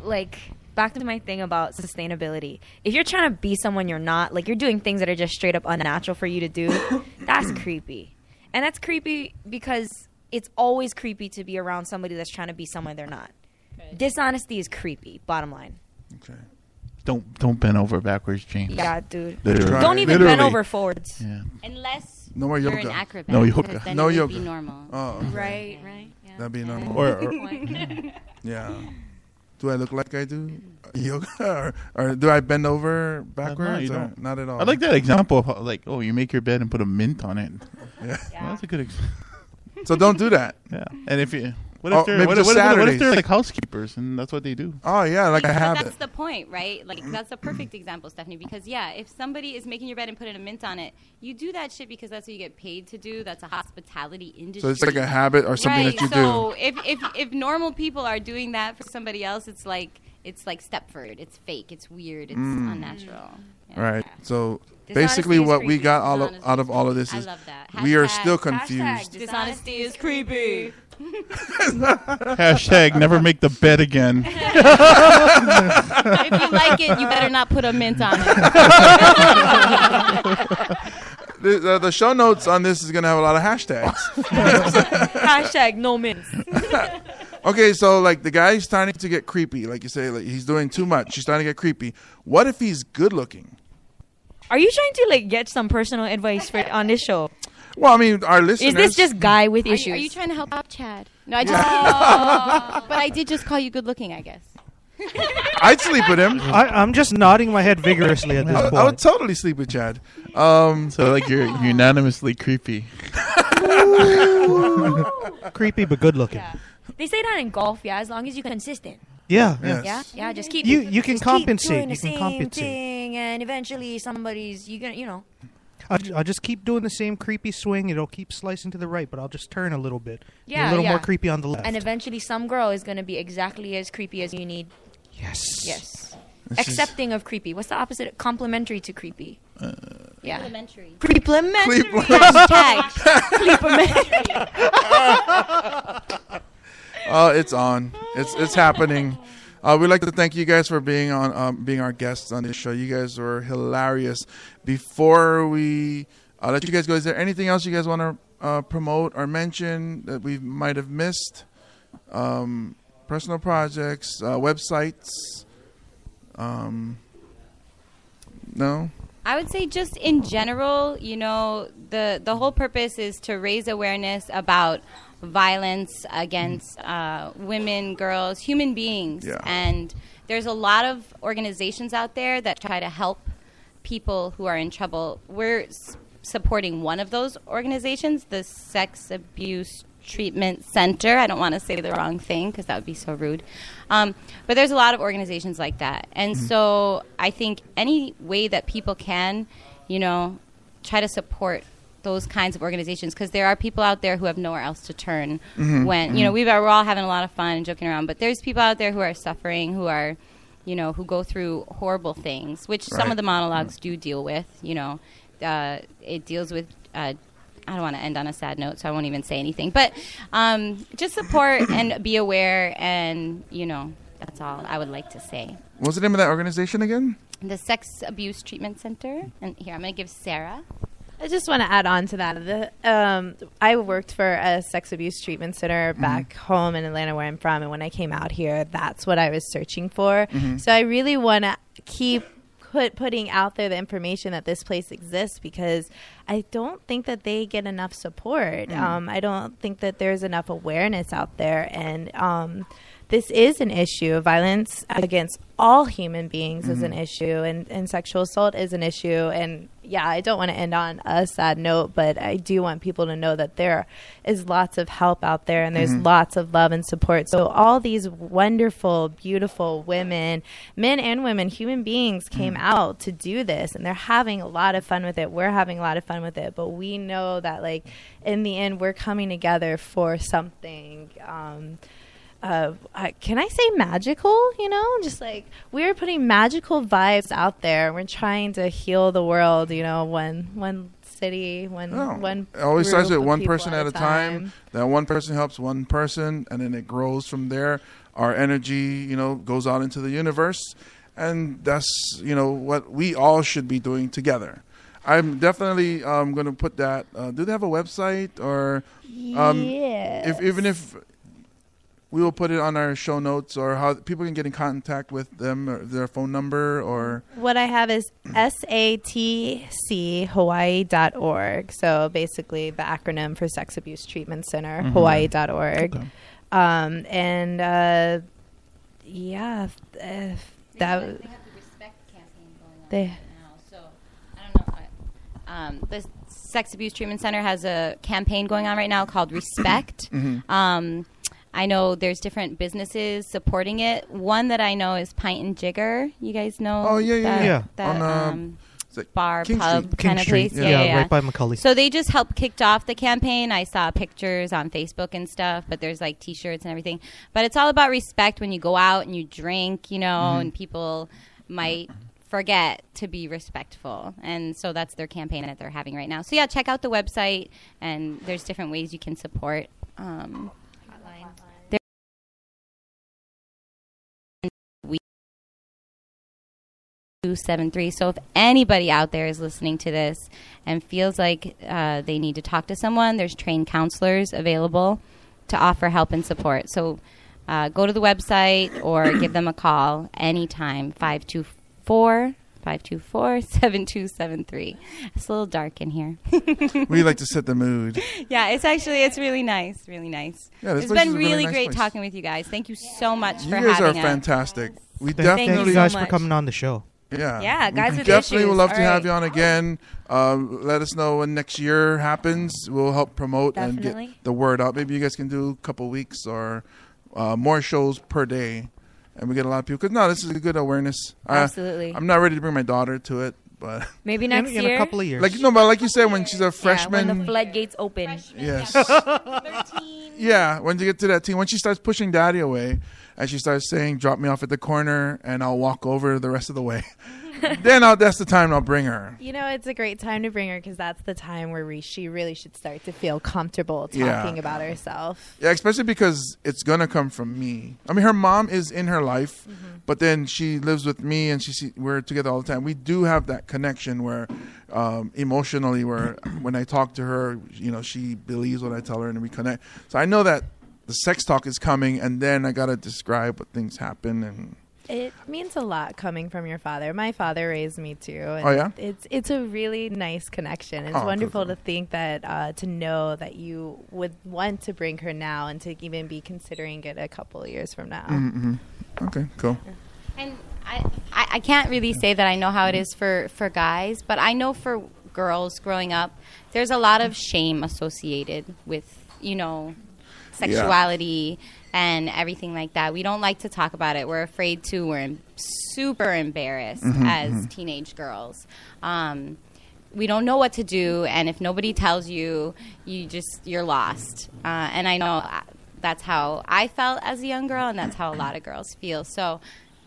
like, back to my thing about sustainability. If you're trying to be someone you're not, like, you're doing things that are just straight up unnatural for you to do, that's creepy. And that's creepy because it's always creepy to be around somebody that's trying to be someone they're not. Right. Dishonesty is creepy, bottom line. Okay. Don't bend over backwards, James. Yeah, dude. Literally. Don't even bend over forwards. Yeah. Unless No more you're yoga. an acrobat. No yoga. because then No it would yoga. be normal. Oh, okay. Right. Yeah. That'd be normal. Or Yeah. Do I look like I do yoga, or do I bend over backwards? you Or don't. not at all. I like that example of how, like, oh, you make your bed and put a mint on it. Yeah. Well, that's a good example. So don't do that. Yeah. And if you, what Oh, if they're maybe what just if they're Saturdays. like housekeepers and that's what they do? Oh yeah, like I But have that's it. the point, right? Like that's a perfect example, Stephanie. Because if somebody is making your bed and putting a mint on it, you do that shit because that's what you get paid to do. That's a hospitality industry. So it's like a habit or something right. that you so do. if normal people are doing that for somebody else, it's like Stepford. It's fake. It's weird. It's unnatural. Yeah. Right. So Dishonesty basically, is what we creepy. got Dishonesty out of is all of this creepy. is I love that. we are Hashtag- still confused. Dishonesty is creepy. Hashtag never make the bed again. If you like it, you better not put a mint on it. The show notes on this is going to have a lot of hashtags. Hashtag no mints. Okay, so like the guy's starting to get creepy. Like you say, like he's doing too much. He's starting to get creepy. What if he's good looking? Are you trying to like get some personal advice on this show? Well, I mean, our listeners. Is this just guy with issues? Are you trying to help out Chad? No, I just. But I did just call you good looking, I guess. I'd sleep with him. I'm just nodding my head vigorously at this point. I would totally sleep with Chad. So like you're unanimously creepy. Creepy but good looking. Yeah. They say that in golf, yeah, as long as you're consistent. Yeah. Yes. Yeah, just keep You can just compensate. Keep doing the You can same compensate. thing, and eventually somebody's I'll just keep doing the same creepy swing. It'll keep slicing to the right, but I'll just turn a little bit. Be Yeah, a little yeah. more creepy on the left. And eventually some girl is gonna be exactly as creepy as you need. Yes. Yes. Accepting of creepy. What's the opposite? Complementary to creepy. Yeah. Elementary. Complementary. Hashtag. It's on. It's happening. We'd like to thank you guys for being our guests on this show. You guys were hilarious. Before we let you guys go, is there anything else you guys want to promote or mention that we might have missed? Personal projects, websites. No. I would say just in general, the whole purpose is to raise awareness about violence against women, girls, human beings. Yeah. And there's a lot of organizations out there that try to help people who are in trouble. We're supporting one of those organizations, the Sex Abuse Treatment Center. I don't want to say the wrong thing because that would be so rude. But there's a lot of organizations like that. And so I think any way that people can, try to support those kinds of organizations, because there are people out there who have nowhere else to turn when, we're all having a lot of fun and joking around, but there's people out there who are suffering, who are, who go through horrible things, which some of the monologues do deal with, it deals with, I don't want to end on a sad note, so I won't even say anything, but just support and be aware, and, that's all I would like to say. What's the name of that organization again? The Sex Abuse Treatment Center. And here, I'm going to give Sarah. I just want to add on to that. I worked for a sex abuse treatment center back home in Atlanta, where I'm from, and when I came out here, that's what I was searching for. So I really want to keep putting out there the information that this place exists, because I don't think that they get enough support. I don't think that there's enough awareness out there, and this is an issue. Violence against all human beings is an issue, and sexual assault is an issue. And yeah, I don't want to end on a sad note, but I do want people to know that there is lots of help out there, and there's lots of love and support. So all these wonderful, beautiful women, men and women, human beings came out to do this, and they're having a lot of fun with it. We're having a lot of fun with it, but we know that, like, in the end, we're coming together for something. Can I say magical? Just like we're putting magical vibes out there. We're trying to heal the world. One city, one. It always starts with group of one people person at a time. That one person helps one person, and then it grows from there. Our energy, goes out into the universe, and that's what we all should be doing together. I'm definitely going to put that. Do they have a website or? Yes. Even if. We will put it on our show notes, or how people can get in contact with them, or their phone number, or... What I have is satchawaii.org. So basically the acronym for Sex Abuse Treatment Center, Hawaii.org. Okay. That... They have the Respect campaign going on right now. So, I don't know. The Sex Abuse Treatment Center has a campaign going on right now called Respect. I know there's different businesses supporting it. One that I know is Pint and Jigger. You guys know? Oh, yeah. That On, bar, King pub Street. kind of place. Yeah, right by McCully. So they just helped kicked off the campaign. I saw pictures on Facebook and stuff, but there's like T-shirts and everything. But it's all about respect when you go out and you drink, and people might forget to be respectful. And so that's their campaign that they're having right now. So yeah, check out the website, and there's different ways you can support. 273. So if anybody out there is listening to this and feels like they need to talk to someone, there's trained counselors available to offer help and support. So go to the website or give them a call anytime, 524-7273. It's a little dark in here. We like to set the mood. Yeah, it's really nice, really nice. Yeah, this It's place been is a really really nice great place. talking with you guys. Thank you so much You for guys are having us. fantastic. We Thank definitely, you guys so for much. coming on the show. yeah, Yeah, guys we with definitely would issues. love to All have right. you on again. Let us know when next year happens. We'll help promote and Definitely. get the word out. Maybe you guys can do a couple weeks or more shows per day, and we get a lot of people. Because no, this is a good awareness. Absolutely. I'm not ready to bring my daughter to it, but Maybe In, next in year. a couple of years. like no, but like you said, when she's a Yeah, freshman, when the floodgates open. yes, yeah. When you get to that teen, when she starts pushing daddy away, and she starts saying, "Drop me off at the corner," and I'll walk over the rest of the way. Then that's the time I'll bring her. You know, it's a great time to bring her because that's the time where she really should start to feel comfortable Yeah. talking about herself. Yeah, especially because it's gonna come from me. I mean, her mom is in her life, but then she lives with me, and we're together all the time. We do have that connection where, emotionally, where when I talk to her, she believes what I tell her, and we connect. So I know that the sex talk is coming, and then I gotta describe what things happen and. It means a lot coming from your father. My father raised me too. And Oh, yeah? It's a really nice connection. It's Oh, wonderful cool. to think that to know that you would want to bring her now and to even be considering it a couple of years from now. Mm-hmm. Okay, cool. And I can't really say that I know how it is for guys, but I know for girls growing up, there's a lot of shame associated with, sexuality and everything like that. We don't like to talk about it. We're afraid to. We're super embarrassed as teenage girls. We don't know what to do, and if nobody tells you, you're lost. And I know that's how I felt as a young girl, and that's how a lot of girls feel. So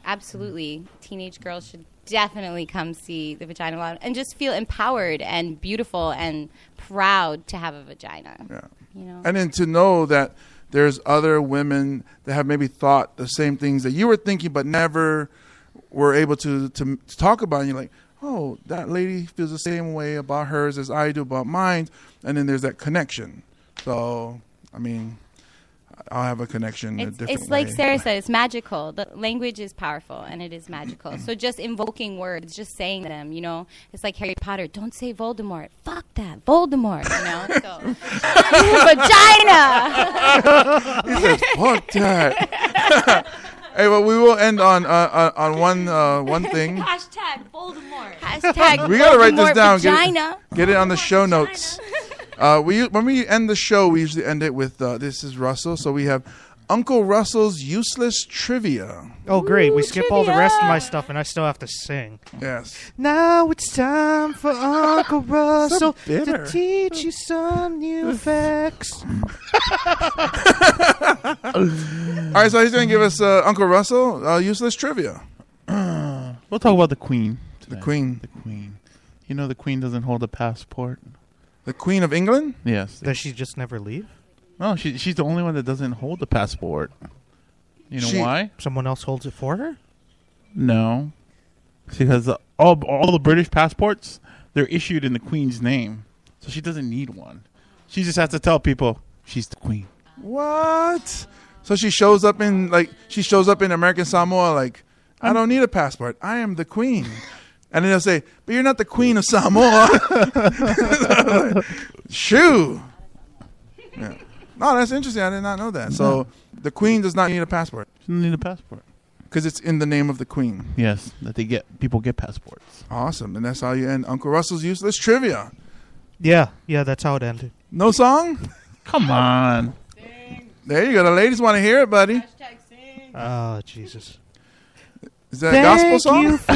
absolutely, teenage girls should definitely come see the Vagina Monologues and just feel empowered and beautiful and proud to have a vagina. Yeah. And then to know that there's other women that have maybe thought the same things that you were thinking but never were able to talk about. And you're like, oh, that lady feels the same way about hers as I do about mine. And then there's that connection. So, I mean, I'll have a connection a different It's like way. Sarah said, it's magical. The language is powerful, and it is magical. So just invoking words, just saying them, it's like Harry Potter. Don't say Voldemort. Fuck that. Voldemort, So, vagina! He says, fuck that. Hey, well, we will end on one thing. Hashtag Voldemort. Hashtag We gotta write this Voldemort down. Vagina. Get it on the show notes. When we end the show, we usually end it with this is Russell. So we have Uncle Russell's useless trivia. Oh, great. We Ooh, skip all the rest of trivia. my stuff, and I still have to sing. Yes. Now it's time for Uncle Russell bitter. to teach you some new facts. All right, so he's going to give us Uncle Russell useless trivia. We'll talk about the Queen. The today. Queen. The Queen. You know the Queen doesn't hold a passport? The Queen of England? Yes. Does she just never leave? No, she's the only one that doesn't hold a passport. You know She- why? Someone else holds it for her? No. Because all the British passports, they're issued in the Queen's name. So she doesn't need one. She just has to tell people she's the Queen. What? So she shows up in American Samoa like, I don't need a passport. I am the Queen. And then they'll say, but you're not the Queen of Samoa. Shoo. Yeah. No, that's interesting. I did not know that. So the Queen does not need a passport She doesn't need a passport. because it's in the name of the Queen. Yes, that people get passports. Awesome. And that's how you end Uncle Russell's useless trivia. Yeah, that's how it ended. No song? Come on. There you go. The ladies want to hear it, buddy. Oh, Jesus. Is that a gospel song? You for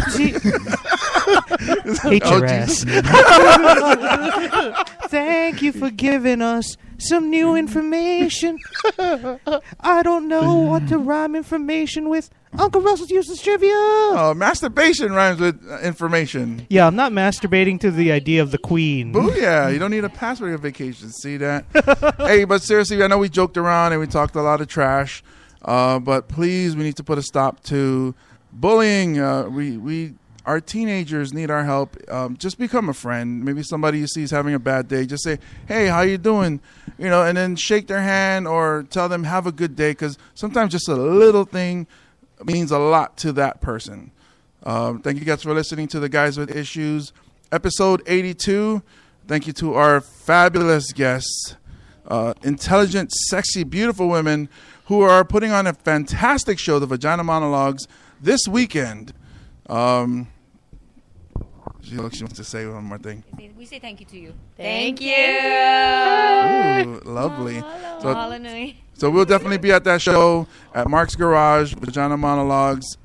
Hate your Oh, ass. Thank you for giving us some new information. I don't know what to rhyme information with. Uncle Russell's useless trivia. Oh, masturbation rhymes with information. Yeah, I'm not masturbating to the idea of the Queen. Booyah. You don't need a passport on vacation. See that? Hey, but seriously, I know we joked around and we talked a lot of trash. But please, we need to put a stop to bullying. Our teenagers need our help. Just become a friend. Maybe somebody you see is having a bad day. Just say, hey, how you doing? And then shake their hand or tell them have a good day. Because sometimes just a little thing means a lot to that person. Thank you guys for listening to the Guys with Issues, episode 82. Thank you to our fabulous guests, intelligent, sexy, beautiful women who are putting on a fantastic show, the Vagina Monologues, this weekend. She wants to say one more thing. We say thank you to you. Thank you. Ooh, lovely. So we'll definitely be at that show at Mark's Garage, Vagina Monologues,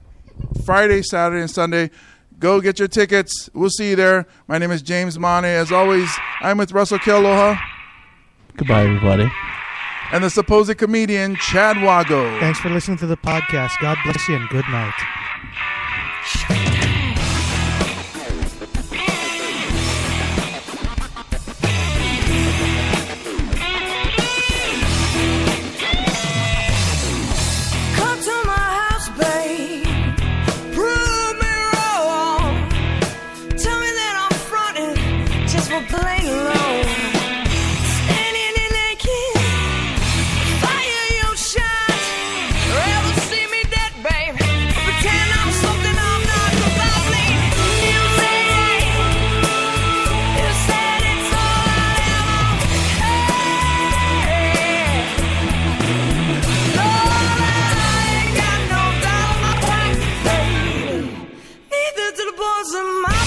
Friday, Saturday, and Sunday. Go get your tickets. We'll see you there. My name is James Mane. As always, I'm with Russell Kealoha. Goodbye, everybody. And the supposed comedian, Chad Wago. Thanks for listening to the podcast. God bless you and good night. Boys of mine.